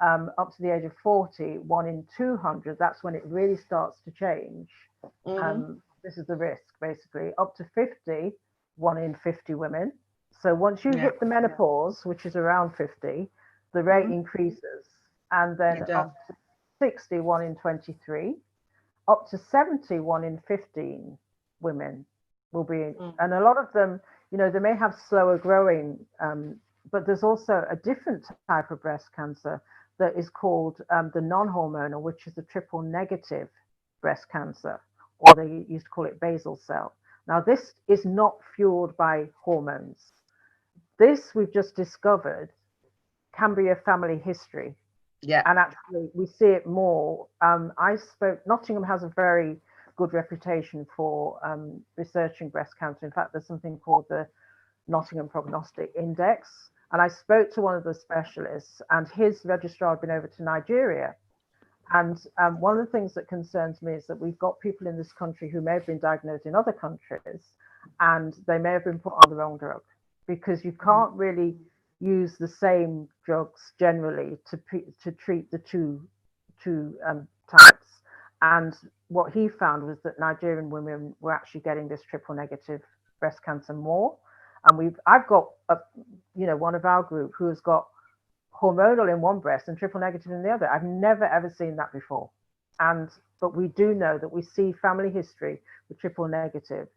Up to the age of 40, 1 in 200. That's when it really starts to change. This is the risk, basically. Up to 50, 1 in 50 women. So once you hit the menopause, which is around 50, the rate increases. And then up to 60, 1 in 23. Up to 70, 1 in 15 women will be. And a lot of them, they may have slower growing, but there's also a different type of breast cancer that is called the non-hormonal, which is the triple negative breast cancer, or they used to call it basal cell. Now, this is not fueled by hormones. This we've just discovered can be a family history. Yeah. And actually, we see it more. Nottingham has a very good reputation for researching breast cancer. In fact, there's something called the Nottingham Prognostic Index. And I spoke to one of the specialists, and his registrar had been over to Nigeria. And one of the things that concerns me is that we've got people in this country who may have been diagnosed in other countries, and they may have been put on the wrong drug, because you can't really use the same drugs generally to treat the two types. And what he found was that Nigerian women were actually getting this triple negative breast cancer more. And I've got one of our group who has got hormonal in one breast and triple negative in the other. I've never ever seen that before. But we do know that we see family history with triple negative,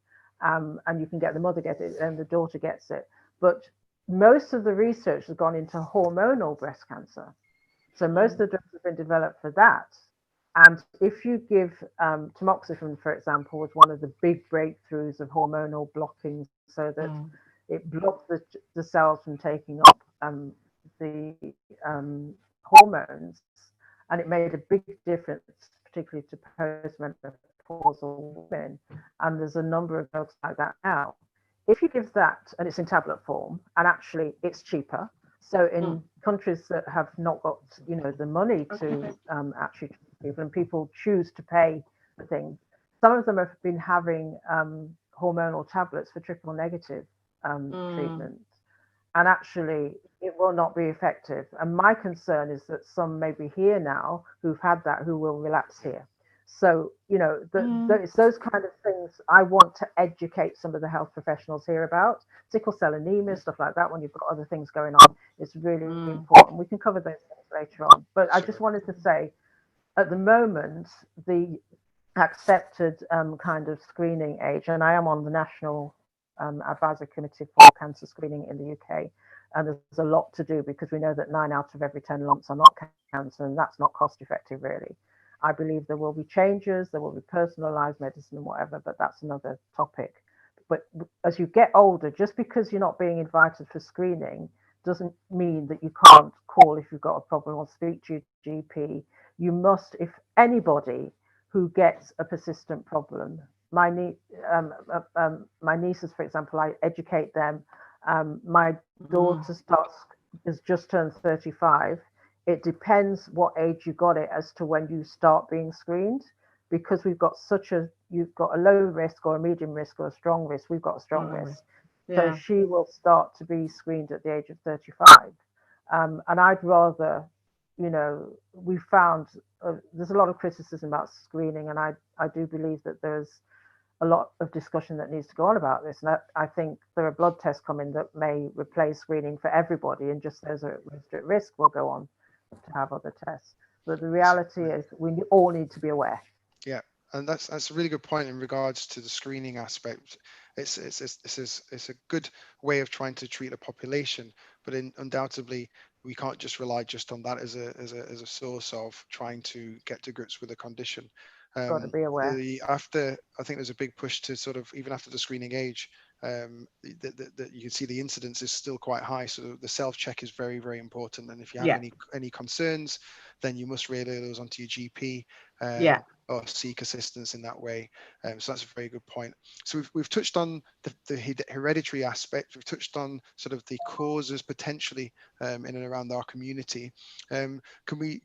and you can get the mother get it and the daughter gets it. But most of the research has gone into hormonal breast cancer. So most of the drugs have been developed for that. And if you give tamoxifen, for example, was one of the big breakthroughs of hormonal blocking, so that it blocked the cells from taking up the hormones, and it made a big difference, particularly to postmenopausal women. And there's a number of drugs like that now. If you give that, and it's in tablet form, and actually it's cheaper. So in countries that have not got, the money to actually treat people, and people choose to pay for things, some of them have been having hormonal tablets for triple negative treatment, and actually it will not be effective. And my concern is that some may be here now who've had that, who will relapse here. So, you know, it's those kind of things I want to educate some of the health professionals here about. Sickle cell anemia, stuff like that, when you've got other things going on, it's really important. We can cover those things later on. But I just wanted to say, at the moment, the accepted kind of screening age, and I am on the National Advisory Committee for Cancer Screening in the UK, and there's a lot to do because we know that 9 out of every 10 lumps are not cancer, and that's not cost effective, really. I believe there will be changes, there will be personalized medicine and whatever, but that's another topic. But as you get older, just because you're not being invited for screening doesn't mean that you can't call if you've got a problem or speak to your GP. You must, if anybody who gets a persistent problem, my nieces, for example, I educate them. My daughter has just turned 35. It depends what age you got it as to when you start being screened, because you've got a low risk or a medium risk or a strong risk. We've got a strong risk. So she will start to be screened at the age of 35. And I'd rather, you know, we found there's a lot of criticism about screening, and I do believe that there's a lot of discussion that needs to go on about this. And I think there are blood tests coming that may replace screening for everybody, and just those are at risk will go on to have other tests. But the reality is we all need to be aware. Yeah, and that's a really good point in regards to the screening aspect. It's a good way of trying to treat a population, but undoubtedly we can't just rely just on that as a source of trying to get to grips with a condition. Got to be aware. I think there's a big push to sort of, even after the screening age, that you can see the incidence is still quite high. So the self-check is very, very important. And if you have any concerns, then you must relay those onto your GP or seek assistance in that way. So that's a very good point. So we've touched on the hereditary aspect. We've touched on sort of the causes potentially in and around our community. Can we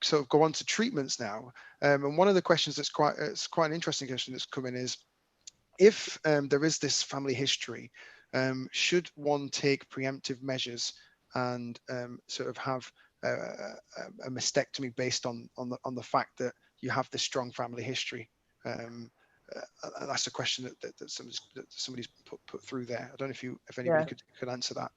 sort of go on to treatments now? And one of the questions it's quite an interesting question that's come in is, if there is this family history, should one take preemptive measures and sort of have a mastectomy based on the fact that you have this strong family history? That's a question that somebody's put through there. I don't know if anybody could answer that.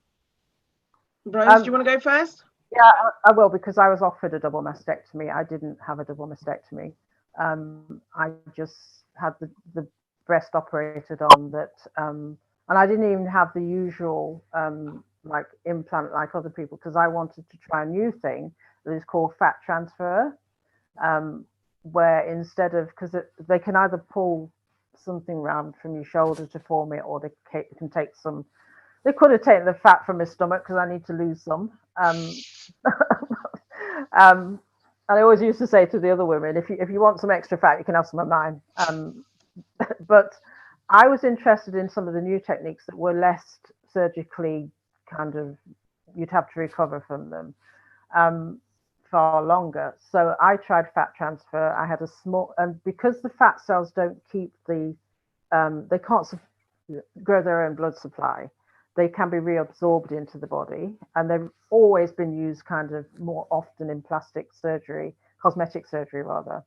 Rose, do you want to go first? Yeah, I will, because I was offered a double mastectomy. I didn't have a double mastectomy. I just had the breast operated on that, and I didn't even have the usual like implant like other people, because I wanted to try a new thing that is called fat transfer, where instead of, because they can either pull something round from your shoulder to form it, or they can take some. They could have taken the fat from my stomach because I need to lose some. And I always used to say to the other women, if you want some extra fat, you can have some of mine. But I was interested in some of the new techniques that were less surgically kind of, you'd have to recover from them far longer. So I tried fat transfer. I had a small, and because the fat cells don't keep they can't grow their own blood supply, they can be reabsorbed into the body, and they've always been used kind of more often in plastic surgery, cosmetic surgery rather.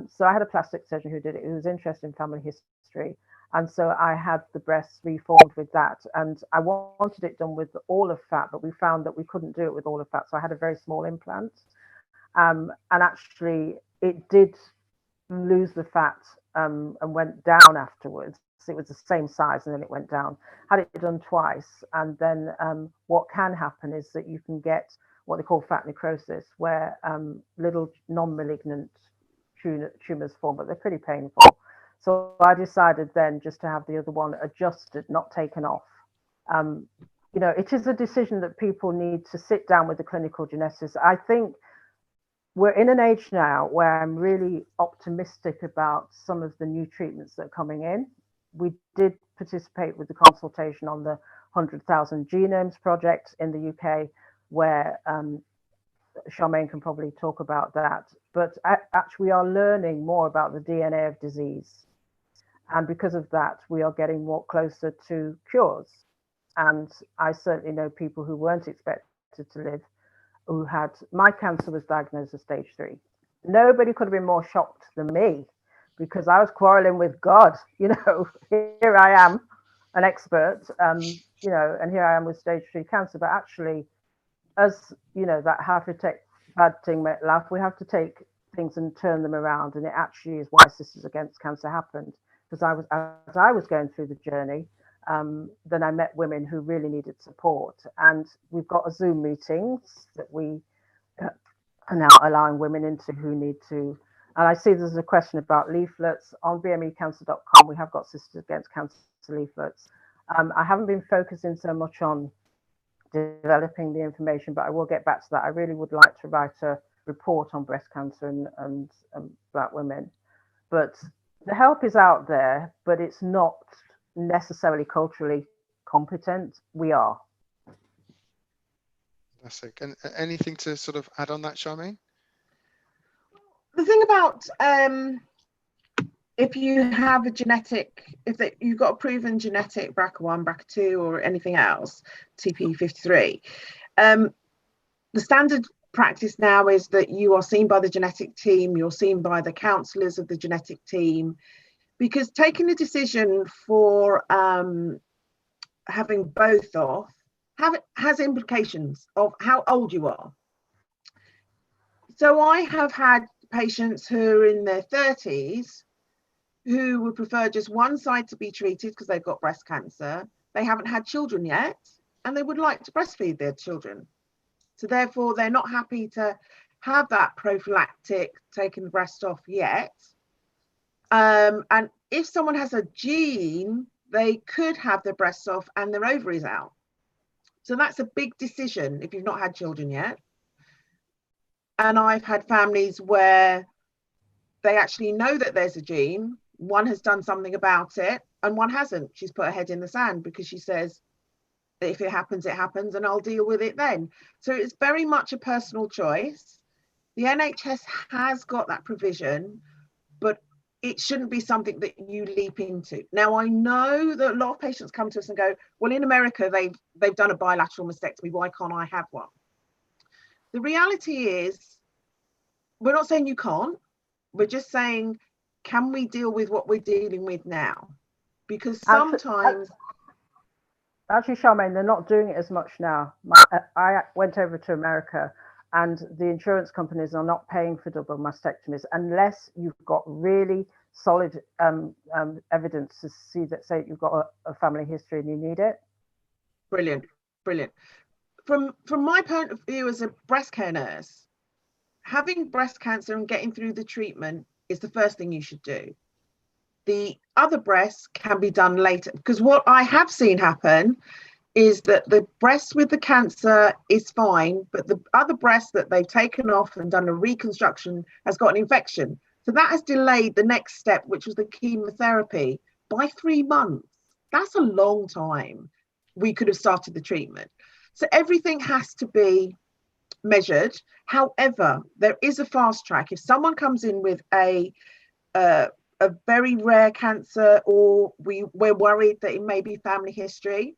So I had a plastic surgeon who did it, who was interested in family history. And so I had the breasts reformed with that. And I wanted it done with all of fat, but we found that we couldn't do it with all of fat. So I had a very small implant. And actually, it did lose the fat and went down afterwards. It was the same size and then it went down. Had it done twice. And then what can happen is that you can get what they call fat necrosis, where little non-malignant tumors form, but they're pretty painful. So I decided then just to have the other one adjusted, not taken off. You know, it is a decision that people need to sit down with the clinical geneticist. I think we're in an age now where I'm really optimistic about some of the new treatments that are coming in. We did participate with the consultation on the 100,000 Genomes project in the UK, where Charmaine can probably talk about that. But actually, we are learning more about the DNA of disease. And because of that, we are getting more closer to cures. And I certainly know people who weren't expected to live, who had, my cancer was diagnosed as stage 3. nobody could have been more shocked than me, because I was quarreling with God. Here I am, an expert, and here I am with stage 3 cancer. But actually, as that how to take bad thing make laugh, we have to take things and turn them around. And it actually is why Sisters Against Cancer happened, because as I was going through the journey, then I met women who really needed support. And we've got a Zoom meetings that we are now allowing women into who need to. And I see there's a question about leaflets on bmecancer.com. We have got Sisters Against Cancer leaflets. I haven't been focusing so much on developing the information, but I will get back to that. I really would like to write a report on breast cancer and Black women. But the help is out there, but it's not necessarily culturally competent. We are. Fantastic. And anything to sort of add on that, Charmaine? The thing about if you have a genetic, you've got a proven genetic BRCA1, BRCA2, or anything else, TP53, the standard practice now is that you are seen by the genetic team, you're seen by the counsellors of the genetic team, because taking a decision for having both off has implications of how old you are. So I have had patients who are in their 30s who would prefer just one side to be treated because they've got breast cancer. They haven't had children yet, and they would like to breastfeed their children. So therefore, they're not happy to have that prophylactic taking the breast off yet. And if someone has a gene, they could have their breasts off and their ovaries out. So that's a big decision if you've not had children yet. And I've had families where they actually know that there's a gene. One has done something about it and one hasn't. She's put her head in the sand because she says, if it happens, it happens, and I'll deal with it then. So it's very much a personal choice. The NHS has got that provision, but it shouldn't be something that you leap into. Now, I know that a lot of patients come to us and go, well, in America, they've done a bilateral mastectomy. Why can't I have one? The reality is, we're not saying you can't. We're just saying, can we deal with what we're dealing with now? Because sometimes... Actually, Charmaine, they're not doing it as much now. I went over to America, and the insurance companies are not paying for double mastectomies unless you've got really solid evidence to see that, say, you've got a family history and you need it. Brilliant, brilliant. From my point of view as a breast care nurse, having breast cancer and getting through the treatment is the first thing you should do. The other breasts can be done later, because what I have seen happen is that the breast with the cancer is fine, but the other breast that they've taken off and done a reconstruction has got an infection. So that has delayed the next step, which was the chemotherapy, by 3 months. That's a long time. We could have started the treatment. So everything has to be measured. However, there is a fast track. If someone comes in with a very rare cancer, or we're worried that it may be family history,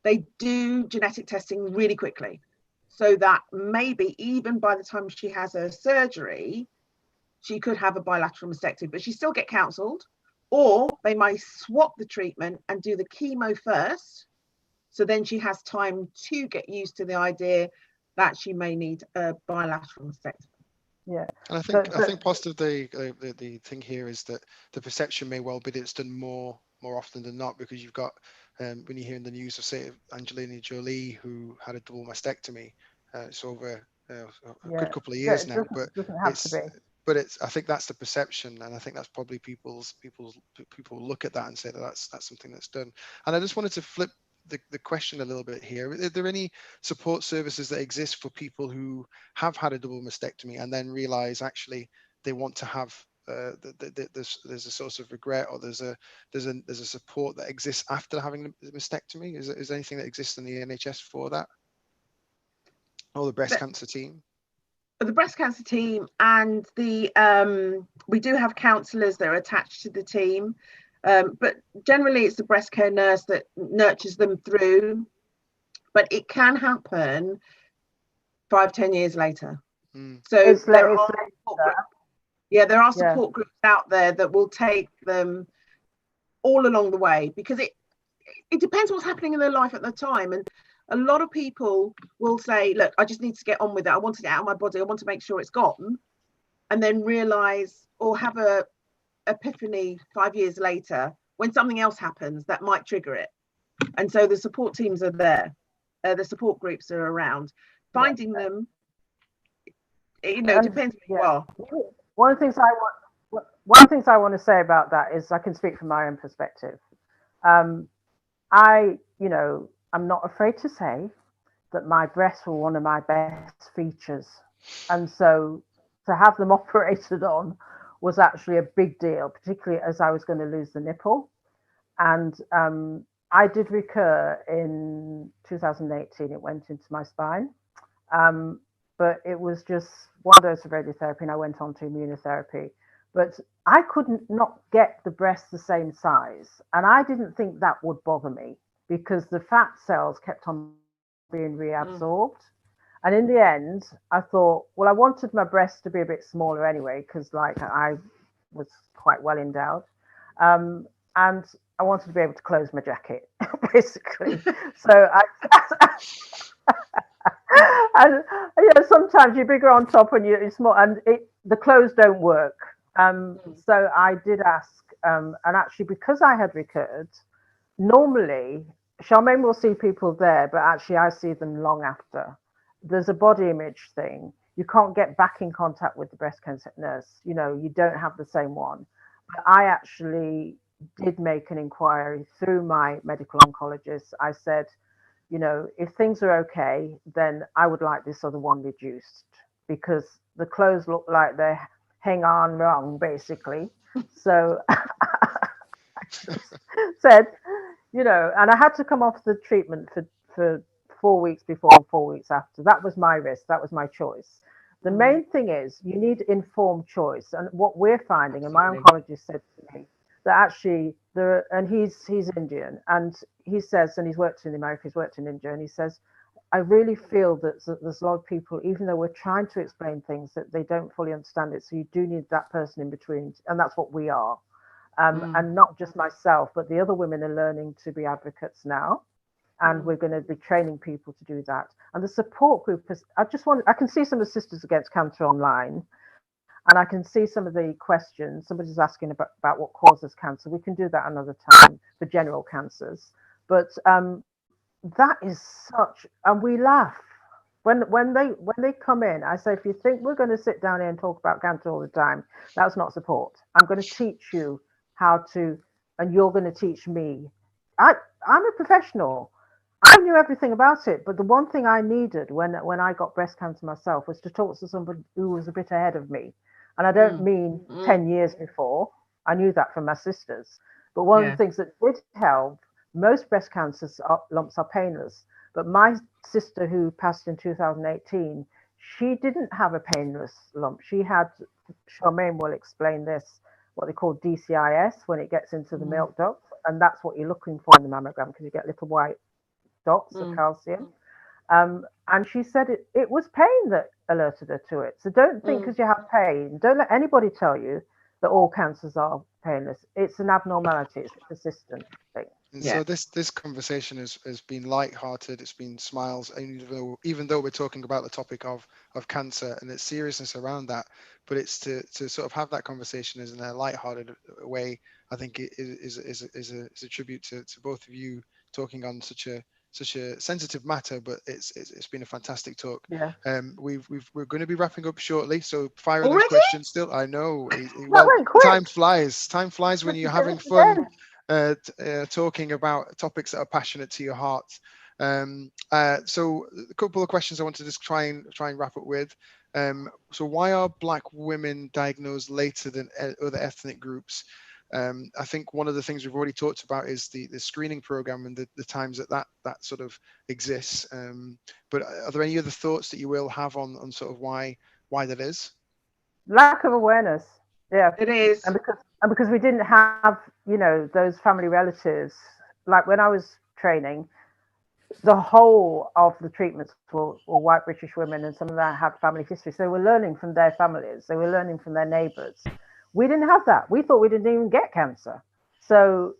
they do genetic testing really quickly, so that maybe even by the time she has her surgery, she could have a bilateral mastectomy, but she still get counselled, or they might swap the treatment and do the chemo first, so then she has time to get used to the idea that she may need a bilateral mastectomy. Yeah, and I think part of the thing here is that the perception may well be that it's done more often than not, because you've got when you hear in the news of, say, Angelina Jolie, who had a double mastectomy. It's over a good couple of years now, but I think that's the perception, and I think that's probably people look at that and say that that's something that's done. And I just wanted to flip the question a little bit here. Are there any support services that exist for people who have had a double mastectomy and then realize actually they want to have there's a source of regret, or there's a support that exists after having the mastectomy? Is there anything that exists in the NHS for that, or the breast cancer team? The breast cancer team, and the we do have counsellors that are attached to the team. But generally it's the breast care nurse that nurtures them through, but it can happen 5-10 years later. So Yeah, there are support groups out there that will take them all along the way, because it depends what's happening in their life at the time. And a lot of people will say, look, I just need to get on with it. I want to get out of my body. I want to make sure it's gone. And then realize, or have a epiphany 5 years later when something else happens that might trigger it. And so the support teams are there. The support groups are around. Finding them, depends where you are. One of the things I want to say about that is, I can speak from my own perspective. I'm not afraid to say that my breasts were one of my best features. And so to have them operated on was actually a big deal, particularly as I was going to lose the nipple. And I did recur in 2018. It went into my spine. But it was just one dose of radiotherapy, and I went on to immunotherapy. But I couldn't not get the breast the same size. And I didn't think that would bother me, because the fat cells kept on being reabsorbed. And in the end, I thought, well, I wanted my breast to be a bit smaller anyway, because I was quite well endowed. And I wanted to be able to close my jacket, basically. So and sometimes you're bigger on top and you're small, and the clothes don't work. So I did ask, and actually, because I had recurred, normally Charmaine will see people there, but actually I see them long after. There's a body image thing. You can't get back in contact with the breast cancer nurse. You don't have the same one. But I actually did make an inquiry through my medical oncologist. I said, if things are okay, then I would like this other one reduced, because the clothes look like they hang on wrong, basically. So I just said, and I had to come off the treatment for 4 weeks before and 4 weeks after. That was my risk. That was my choice. The main thing is you need informed choice. And what we're finding, and my oncologist said to me, that actually and he's Indian, and he says, and he's worked in America, he's worked in India, and he says, I really feel that there's a lot of people, even though we're trying to explain things, that they don't fully understand it. So you do need that person in between, and that's what we are. And not just myself, but the other women are learning to be advocates now, and we're going to be training people to do that. And the support group is, I can see some of the Sisters Against Cancer online, and I can see some of the questions. Somebody's asking about what causes cancer. We can do that another time for general cancers. But that is such, and we laugh. When they come in, I say, if you think we're going to sit down here and talk about cancer all the time, that's not support. I'm going to teach you how to, and you're going to teach me. I'm a professional. I knew everything about it, but the one thing I needed when I got breast cancer myself was to talk to somebody who was a bit ahead of me. And I don't mean 10 years before. I knew that from my sisters. But one of the things that did help, most breast cancers lumps are painless. But my sister, who passed in 2018, she didn't have a painless lump. She had, Charmaine will explain this, what they call DCIS, when it gets into the milk duct. And that's what you're looking for in the mammogram, because you get little white dots of calcium. And she said it was pain that alerted her to it. So don't think because you have pain, don't let anybody tell you that all cancers are painless. It's an abnormality. It's a persistent thing. And so this conversation has been light-hearted. It's been smiles, even though we're talking about the topic of cancer and its seriousness around that, but it's to sort of have that conversation in a light-hearted way. I think it is a tribute to both of you talking on such a sensitive matter, but it's been a fantastic talk. Yeah. We're going to be wrapping up shortly, so fire those Already? questions still. I know. That went quick. Time flies. Time flies when you're having fun. Talking about topics that are passionate to your heart. So a couple of questions I want to just try and wrap up with. So why are Black women diagnosed later than other ethnic groups? I think one of the things we've already talked about is the screening program and the times that sort of exists. But are there any other thoughts that you will have on sort of why that is? Lack of awareness. Yeah, it is. And because we didn't have, those family relatives. Like when I was training, the whole of the treatments were white British women, and some of that had family history. So they were learning from their families, they were learning from their neighbours. We didn't have that. We thought we didn't even get cancer. So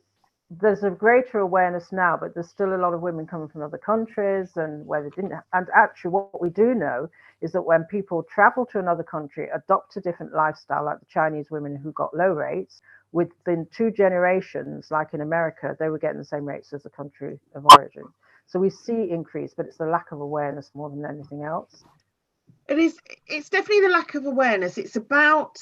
there's a greater awareness now, but there's still a lot of women coming from other countries and where they didn't. And actually, what we do know is that when people travel to another country, adopt a different lifestyle, like the Chinese women who got low rates, within 2 generations, like in America, they were getting the same rates as the country of origin. So we see increase, but it's the lack of awareness more than anything else. It's definitely the lack of awareness. It's about,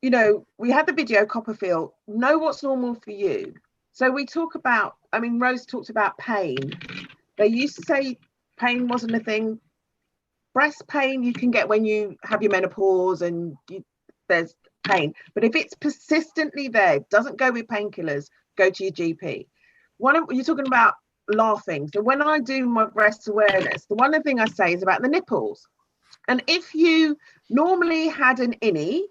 you know, we had the video Copperfield, know what's normal for you. So we talk about, I mean, Rose talked about pain. They used to say pain wasn't a thing. Breast pain you can get when you have your menopause and there's pain. But if it's persistently there, doesn't go with painkillers, go to your GP. You're talking about laughing. So when I do my breast awareness, the one thing I say is about the nipples. And if you normally had an innie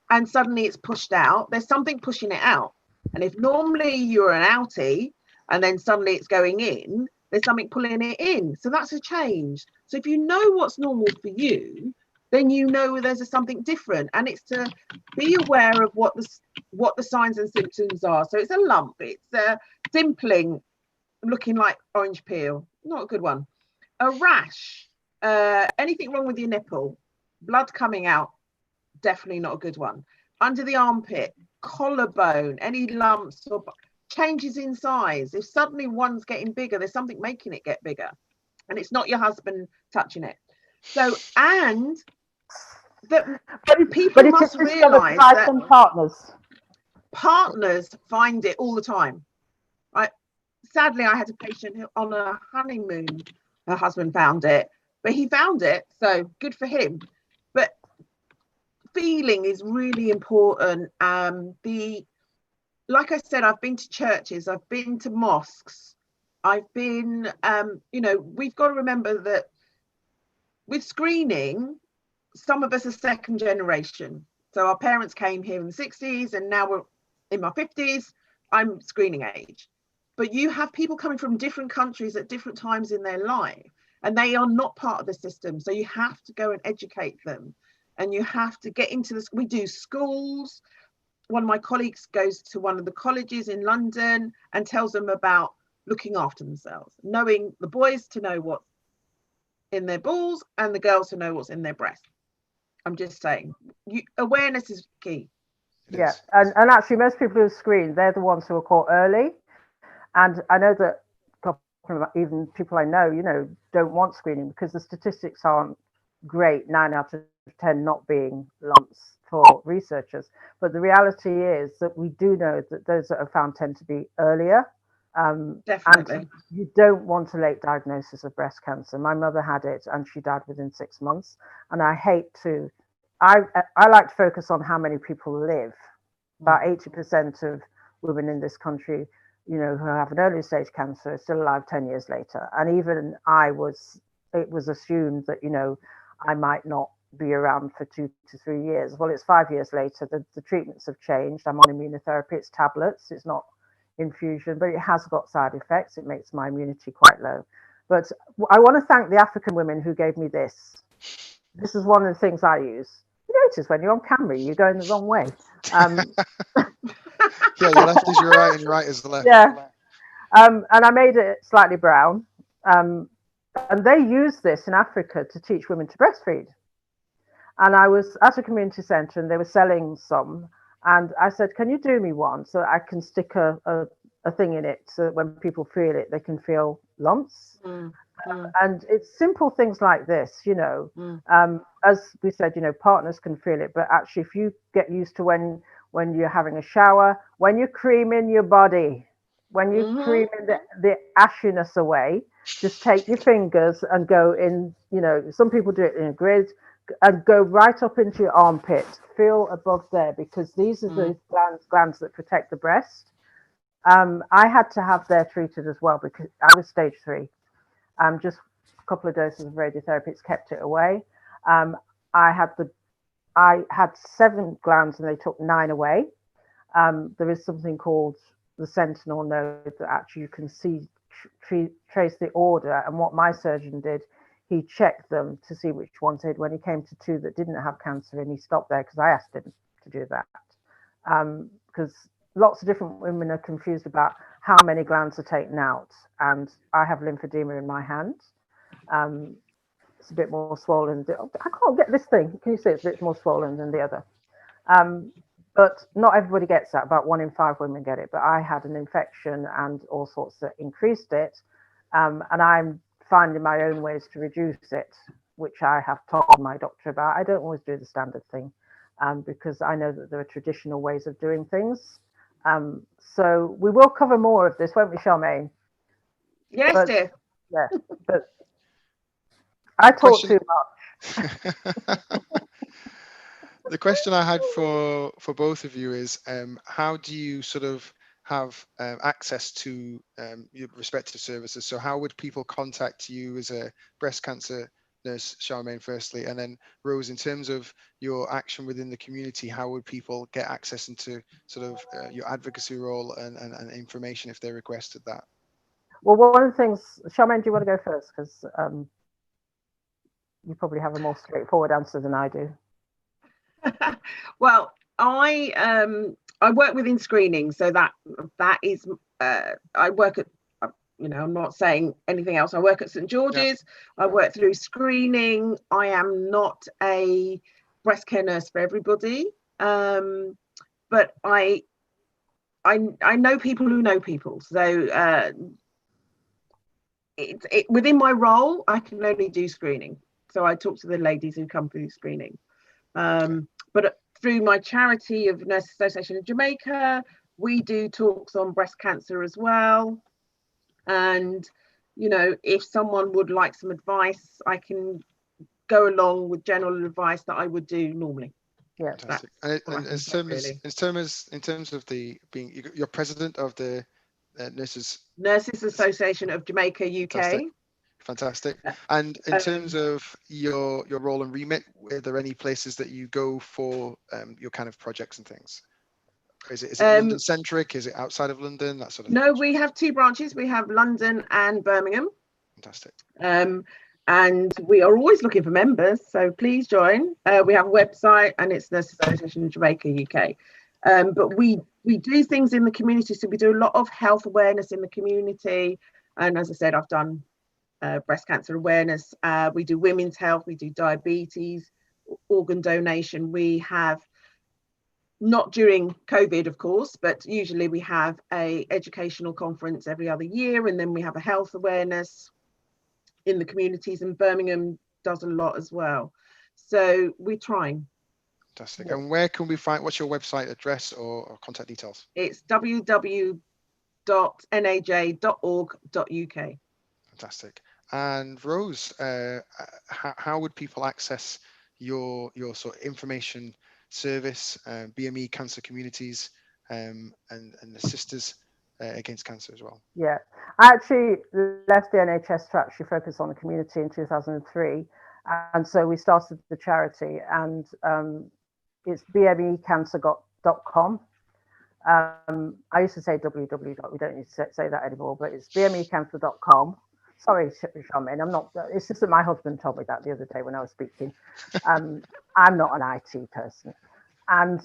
and suddenly it's pushed out, there's something pushing it out. And if normally you're an outie and then suddenly it's going in, there's something pulling it in. So that's a change. So if you know what's normal for you, then you know there's something different. And it's to be aware of what the signs and symptoms are. So it's a lump, it's a dimpling, looking like orange peel, not a good one. A rash, anything wrong with your nipple, blood coming out, definitely not a good one. Under the armpit, collarbone, any lumps or changes in size. If suddenly one's getting bigger, there's something making it get bigger, and it's not your husband touching it. So, and that people must realise that some partners find it all the time. Sadly, I had a patient who on a honeymoon, her husband found it, but he found it, so good for him. But feeling is really important. Like I said, I've been to churches, I've been to mosques, I've been, we've got to remember that with screening, some of us are second generation. So our parents came here in the 60s and now we're in my 50s, I'm screening age. But you have people coming from different countries at different times in their life, and they are not part of the system. So you have to go and educate them, and you have to get into this. We do schools. One of my colleagues goes to one of the colleges in London and tells them about looking after themselves, knowing the boys to know what's in their balls and the girls to know what's in their breast. I'm just saying, awareness is key. Yeah, and actually most people who screen, they're the ones who are caught early. And I know that even people I know, don't want screening because the statistics aren't great, 9 out of 10 not being lumps for researchers. But the reality is that we do know that those that are found tend to be earlier. Definitely. And you don't want a late diagnosis of breast cancer. My mother had it and she died within 6 months. And I like to focus on how many people live. About 80% of women in this country who have an early stage cancer are still alive 10 years later. And even it was assumed that, I might not be around for 2 to 3 years. Well, it's 5 years later. The treatments have changed. I'm on immunotherapy. It's tablets. It's not infusion, but it has got side effects. It makes my immunity quite low. But I want to thank the African women who gave me this. This is one of the things I use. You notice when you're on camera, you're going the wrong way. Yeah, your left is your right and your right is the left. Yeah. And I made it slightly brown. And they use this in Africa to teach women to breastfeed. And I was at a community centre and they were selling some. And I said, can you do me one so that I can stick a thing in it so that when people feel it, they can feel lumps. And it's simple things like this, as we said, partners can feel it. But actually, if you get used to when you're having a shower, when you're creaming your body, when you're creaming the ashiness away, just take your fingers and go in, some people do it in a grid, and go right up into your armpit, feel above there, because these are the glands that protect the breast. I had to have their treated as well because I was stage 3. Just a couple of doses of radiotherapy, it's kept it away. I had 7 glands and they took 9 away. There is something called the sentinel node that actually you can see trace the order. And what my surgeon did, he checked them to see which ones had. When he came to 2 that didn't have cancer, and he stopped there because I asked him to do that. Because lots of different women are confused about how many glands are taken out. And I have lymphedema in my hand. It's a bit more swollen. I can't get this thing. Can you see it's a bit more swollen than the other? But not everybody gets that. About 1 in 5 women get it. But I had an infection and all sorts that increased it. And I'm finding my own ways to reduce it, which I have told my doctor about. I don't always do the standard thing because I know that there are traditional ways of doing things. So we will cover more of this, won't we, Charmaine? Yes, dear. Yeah, but I talk too much. The question I had for both of you is, how do you sort of have access to your respective services? So how would people contact you as a breast cancer nurse, Charmaine, firstly, and then Rose, in terms of your action within the community, how would people get access into sort of your advocacy role and information if they requested that? Well, one of the things, Charmaine, do you want to go first? Because you probably have a more straightforward answer than I do. Well, I work within screening, so that is I work at, you know, I'm not saying anything else. I work at St George's. Yeah. I work through screening. I am not a breast care nurse for everybody, but I know people who know people. So within my role, I can only do screening. So I talk to the ladies who come through screening. But through my charity of Nurses Association of Jamaica, we do talks on breast cancer as well. And, you know, if someone would like some advice, I can go along with general advice that I would do normally. Yeah, fantastic. And in terms of the being, you're president of the Nurses Association of Jamaica, UK. Fantastic. And in terms of your role and remit, are there any places that you go for your kind of projects and things? Is it London centric? Is it outside of London? That sort of No, we have 2 branches. We have London and Birmingham. Fantastic. And we are always looking for members, so please join. We have a website and it's Nurses Association of Jamaica, UK. But we do things in the community, so we do a lot of health awareness in the community. And as I said, I've done breast cancer awareness. We do women's health, we do diabetes, organ donation. We have, not during COVID, of course, but usually we have a educational conference every other year, and then we have a health awareness in the communities, and Birmingham does a lot as well. So we're trying. Fantastic. And where can we find, what's your website address or contact details? It's www.naj.org.uk. Fantastic. And Rose, how would people access your sort of information service, BME Cancer Communities, and the Sisters Against Cancer as well? Yeah, I actually left the NHS to actually focus on the community in 2003, and so we started the charity, and it's bmecancer.com. I used to say www. We don't need to say that anymore, but it's bmecancer.com. Sorry, Charmaine, I'm not. It's just that my husband told me that the other day when I was speaking. I'm not an IT person, and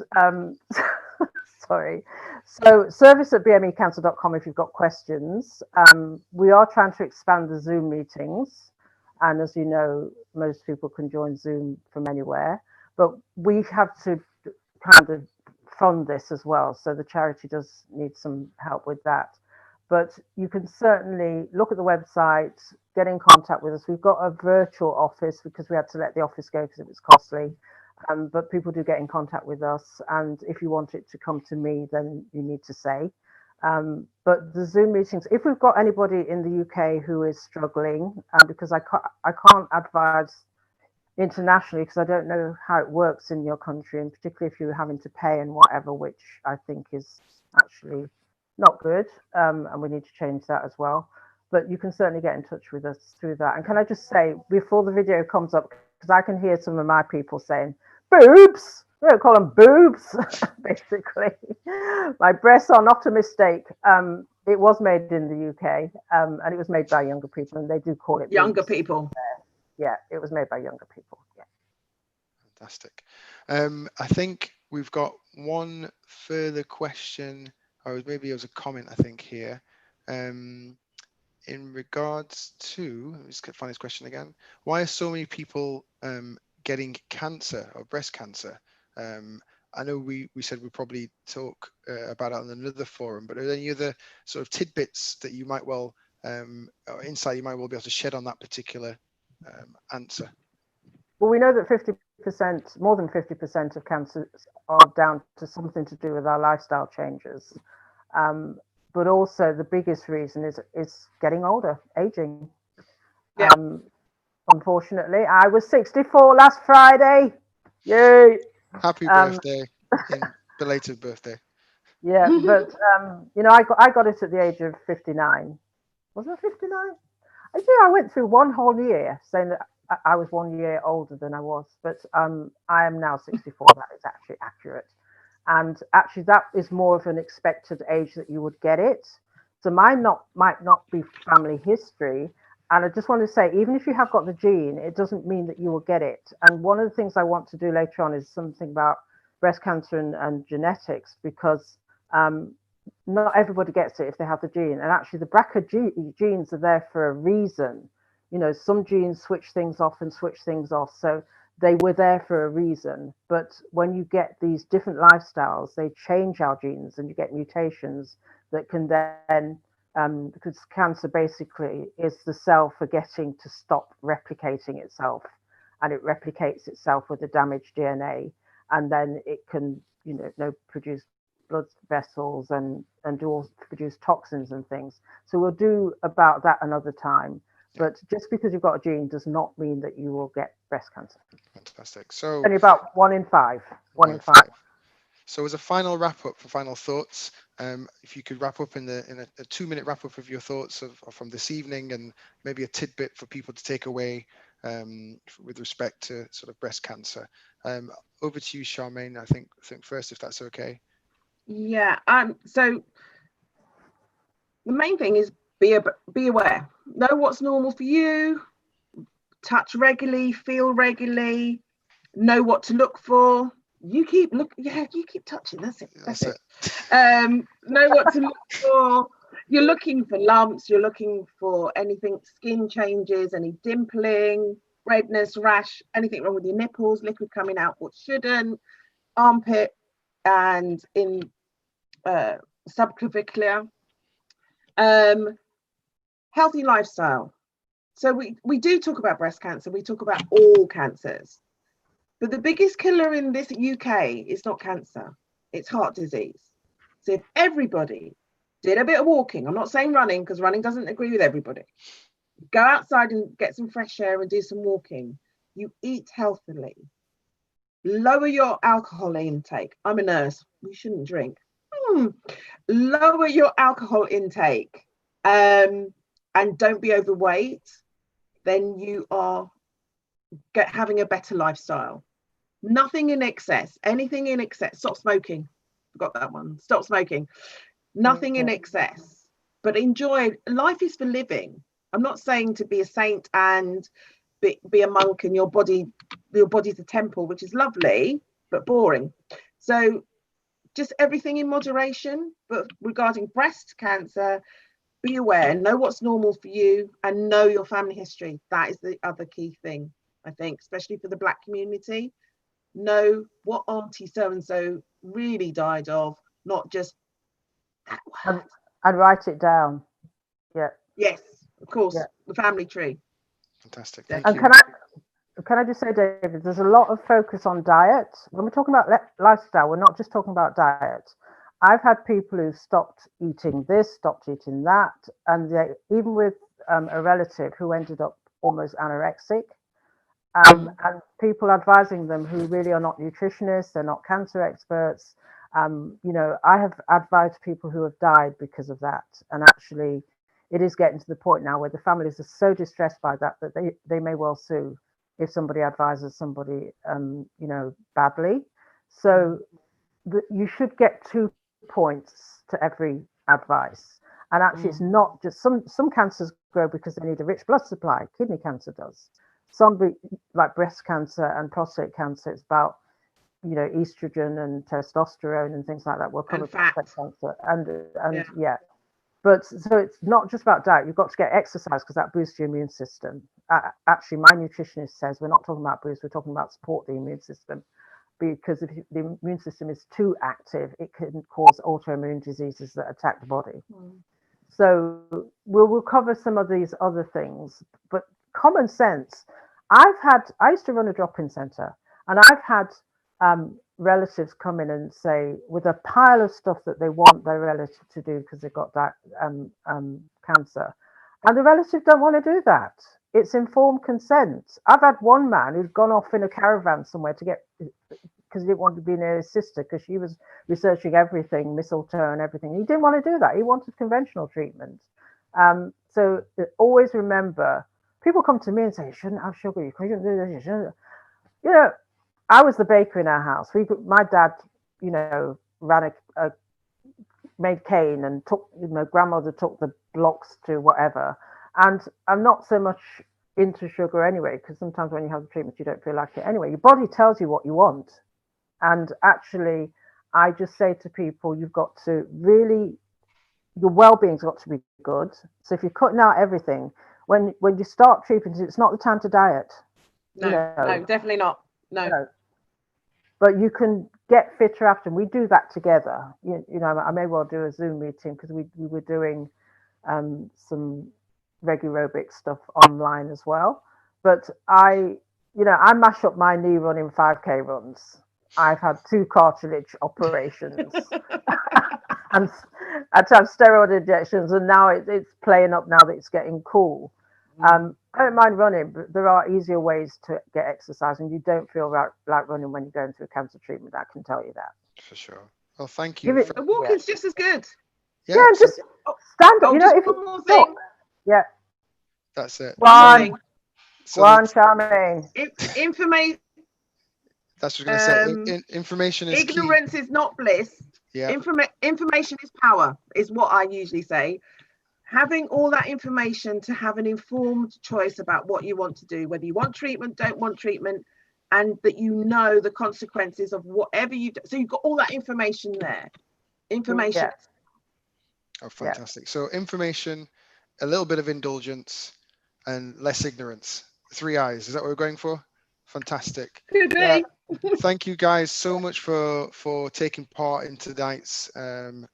sorry. So service at bmecancer.com if you've got questions. We are trying to expand the Zoom meetings, and as you know, most people can join Zoom from anywhere. But we have to kind of fund this as well, so the charity does need some help with that. But you can certainly look at the website, get in contact with us. We've got a virtual office because we had to let the office go because it was costly. But people do get in contact with us. And if you want it to come to me, then you need to say. But the Zoom meetings, if we've got anybody in the UK who is struggling, because I can't advise internationally because I don't know how it works in your country, and particularly if you're having to pay and whatever, which I think is actually not good, and we need to change that as well. But you can certainly get in touch with us through that. And can I just say, before the video comes up, because I can hear some of my people saying, boobs, we don't call them boobs, basically. My breasts are not a mistake. it was made in the UK, and it was made by younger people, and they do call it Younger boobs. people. Yeah, it was made by younger people. Yeah. Fantastic. I think we've got one further question, or maybe it was a comment, I think, here. In regards to, let me just find this question again. Why are so many people getting cancer or breast cancer? I know we said we'd probably talk about it on another forum, but are there any other sort of tidbits that you might well, or insight you might well be able to shed on that particular answer? Well, we know that 50%, more than 50% of cancers are down to something to do with our lifestyle changes. But also the biggest reason is getting older, aging. Yeah. Unfortunately, I was 64 last Friday. Yay! Happy birthday, in belated birthday. Yeah, but you know, I got it at the age of 59. Wasn't it 59? I went through one whole year saying that I was 1 year older than I was, but I am now 64. That is actually accurate. And actually, that is more of an expected age that you would get it. So mine might not be family history. And I just want to say, even if you have got the gene, it doesn't mean that you will get it. And one of the things I want to do later on is something about breast cancer and genetics, because not everybody gets it if they have the gene. And actually, the BRCA genes are there for a reason. You know, some genes switch things off and switch things off. So they were there for a reason. But when you get these different lifestyles, they change our genes and you get mutations that can then, because cancer basically is the cell forgetting to stop replicating itself, and it replicates itself with the damaged DNA, and then it can, you know, produce blood vessels and produce toxins and things. So we'll do about that another time. But just because you've got a gene does not mean that you will get breast cancer. Fantastic. So only about 1 in 5. 1 in 5. So as a final wrap up, for final thoughts, if you could wrap up in a 2-minute wrap up of your thoughts from this evening, and maybe a tidbit for people to take away with respect to sort of breast cancer. Over to you, Charmaine. I think first, if that's okay. Yeah. So the main thing is be aware. Know what's normal for you. Touch regularly. Feel regularly. Know what to look for. You keep touching. That's it. That's it. Know what to look for. You're looking for lumps. You're looking for anything, skin changes, any dimpling, redness, rash, anything wrong with your nipples, liquid coming out what shouldn't, armpit, and in subclavicular. Healthy lifestyle. So we do talk about breast cancer. We talk about all cancers. But the biggest killer in this UK is not cancer, it's heart disease. So if everybody did a bit of walking, I'm not saying running because running doesn't agree with everybody. Go outside and get some fresh air and do some walking. You eat healthily. Lower your alcohol intake. I'm a nurse. We shouldn't drink. Lower your alcohol intake and don't be overweight. Then you are having a better lifestyle. Nothing in excess. Anything in excess. Stop smoking. Forgot that one. Stop smoking. Nothing in excess. But enjoy. Life is for living. I'm not saying to be a saint and be a monk and your body's a temple, which is lovely but boring. So just everything in moderation. But regarding breast cancer, be aware, know what's normal for you, and know your family history. That is the other key thing, I think, especially for the Black community. Know what auntie so-and-so really died of, not just that one. And write it down. Yeah. Yes, of course. Yeah. The family tree. Fantastic. Thank Thank you. you. Can I just say, David, there's a lot of focus on diet. When we're talking about lifestyle, we're not just talking about diet. I've had people who stopped eating this, stopped eating that, and even with a relative who ended up almost anorexic, and people advising them who really are not nutritionists, they're not cancer experts. You know, I have advised people who have died because of that, and actually it is getting to the point now where the families are so distressed by that they may well sue if somebody advises somebody, you know, badly. So you should get 2 points to every advice. And actually, it's not just some cancers grow because they need a rich blood supply. Kidney cancer does. Some, like breast cancer and prostate cancer, it's about, you know, estrogen and testosterone and things like that. We'll cover prostate cancer and yeah. But so it's not just about diet. You've got to get exercise because that boosts your immune system. Actually, my nutritionist says we're not talking about boost, we're talking about support the immune system, because if the immune system is too active, it can cause autoimmune diseases that attack the body. So we'll cover some of these other things, but common sense. I used to run a drop-in center, and I've had relatives come in and say, with a pile of stuff that they want their relative to do because they've got that cancer, and the relative don't want to do that. It's informed consent. I've had one man who's gone off in a caravan somewhere to get, because he didn't want to be near his sister because she was researching everything, mistletoe and everything. He didn't want to do that. He wanted conventional treatment. So always remember, people come to me and say, you shouldn't have sugar, you shouldn't do this, you shouldn't. You know, I was the baker in our house. My dad, you know, made cane and took, you know, grandmother took the blocks to whatever. And I'm not so much into sugar anyway, because sometimes when you have the treatment, you don't feel like it anyway. Your body tells you what you want. And actually, I just say to people, you've got to really, your well-being's got to be good. So if you're cutting out everything, when you start treatment, it's not the time to diet. No, no, definitely not. No. But you can get fitter after, and we do that together. You know, I may well do a Zoom meeting because we were doing some regular aerobic stuff online as well. But I mash up my knee running 5K runs. I've had 2 cartilage operations and I had to have steroid injections, and now it's playing up now that it's getting cool. I don't mind running, but there are easier ways to get exercise, and you don't feel like running when you're going through cancer treatment. I can tell you that. For sure. Well, thank you. The walking's just as good. Yeah, just stand up. You know, if one more thing. Yeah. That's it. One, Charmaine. Information. That's what I was going to say. Information is ignorance key. Is not bliss. Yeah. Information is power, is what I usually say. Having all that information to have an informed choice about what you want to do, whether you want treatment, don't want treatment, and that you know the consequences of whatever you do. So you've got all that information there. Information. Yeah. Oh, fantastic. So information, a little bit of indulgence, and less ignorance. 3 I's. Is that what we're going for? Fantastic. Could be. Thank you guys so much for taking part in tonight's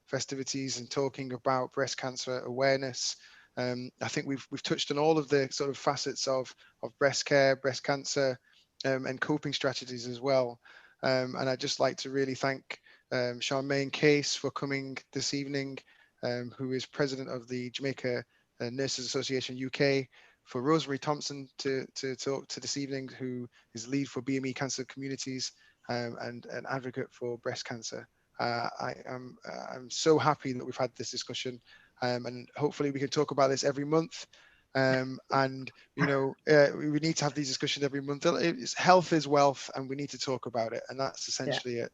festivities and talking about breast cancer awareness. I think we've touched on all of the sort of facets of breast care, breast cancer, and coping strategies as well. And I'd just like to really thank Charmaine Case for coming this evening, who is president of the Jamaica Nurses Association UK, for Rosemary Thompson to talk to this evening, who is lead for BME Cancer Communities and an advocate for breast cancer. I'm so happy that we've had this discussion, and hopefully we can talk about this every month. And you know, we need to have these discussions every month. Health is wealth, and we need to talk about it, and that's essentially it.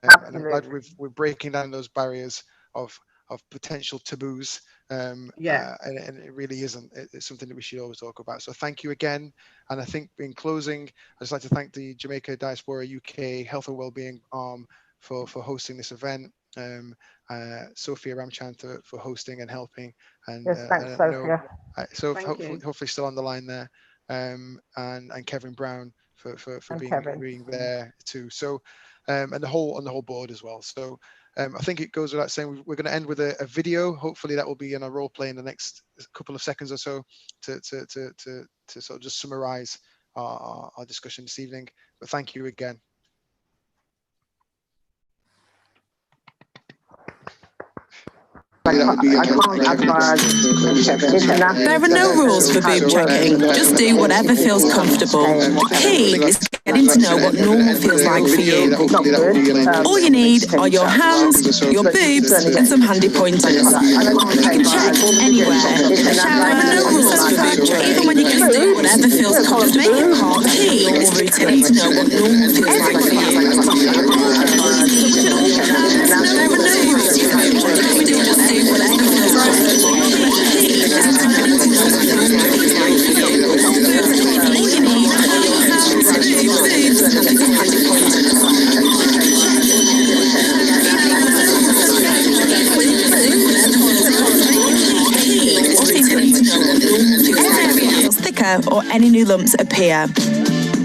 And I'm glad we're breaking down those barriers of potential taboos. And it really isn't. It's something that we should always talk about. So thank you again. And I think in closing, I'd just like to thank the Jamaica Diaspora UK Health and Wellbeing arm for hosting this event. Sophia Ramchand for hosting and helping. And yes, thanks, Sophia. So hopefully still on the line there. And Kevin Brown for being there too. So and on the whole board as well. So I think it goes without saying we're going to end with a video. Hopefully that will be in our role play in the next couple of seconds or so to sort of just summarize our discussion this evening. But thank you again. There are no rules for boob checking. Just do whatever feels comfortable. The key is getting to know what normal feels like for you. All you need are your hands, your boobs, and some handy pointers. You can check anywhere. There are no rules for boob checking. Even when you just do whatever feels comfortable, the key is getting to know what normal feels like for you. There are no rules for boob checking. We do just do whatever feels comfortable. thicker or any new lumps appear,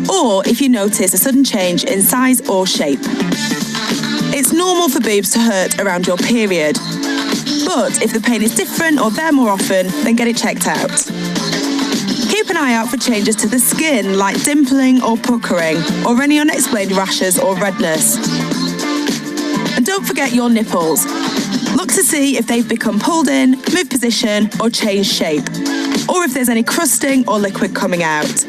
or if you notice a sudden change in size or shape. It's normal for boobs to hurt around your period, but if the pain is different or there more often, then get it checked out. Keep an eye out for changes to the skin, like dimpling or puckering, or any unexplained rashes or redness. And don't forget your nipples. Look to see if they've become pulled in, moved position, or changed shape, or if there's any crusting or liquid coming out.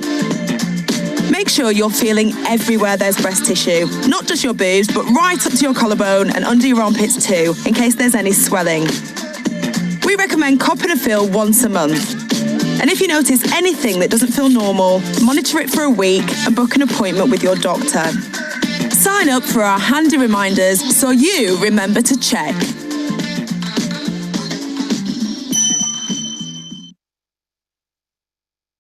Make sure you're feeling everywhere there's breast tissue, not just your boobs, but right up to your collarbone and under your armpits too, in case there's any swelling. We recommend copping a feel once a month. And if you notice anything that doesn't feel normal, monitor it for a week and book an appointment with your doctor. Sign up for our handy reminders so you remember to check.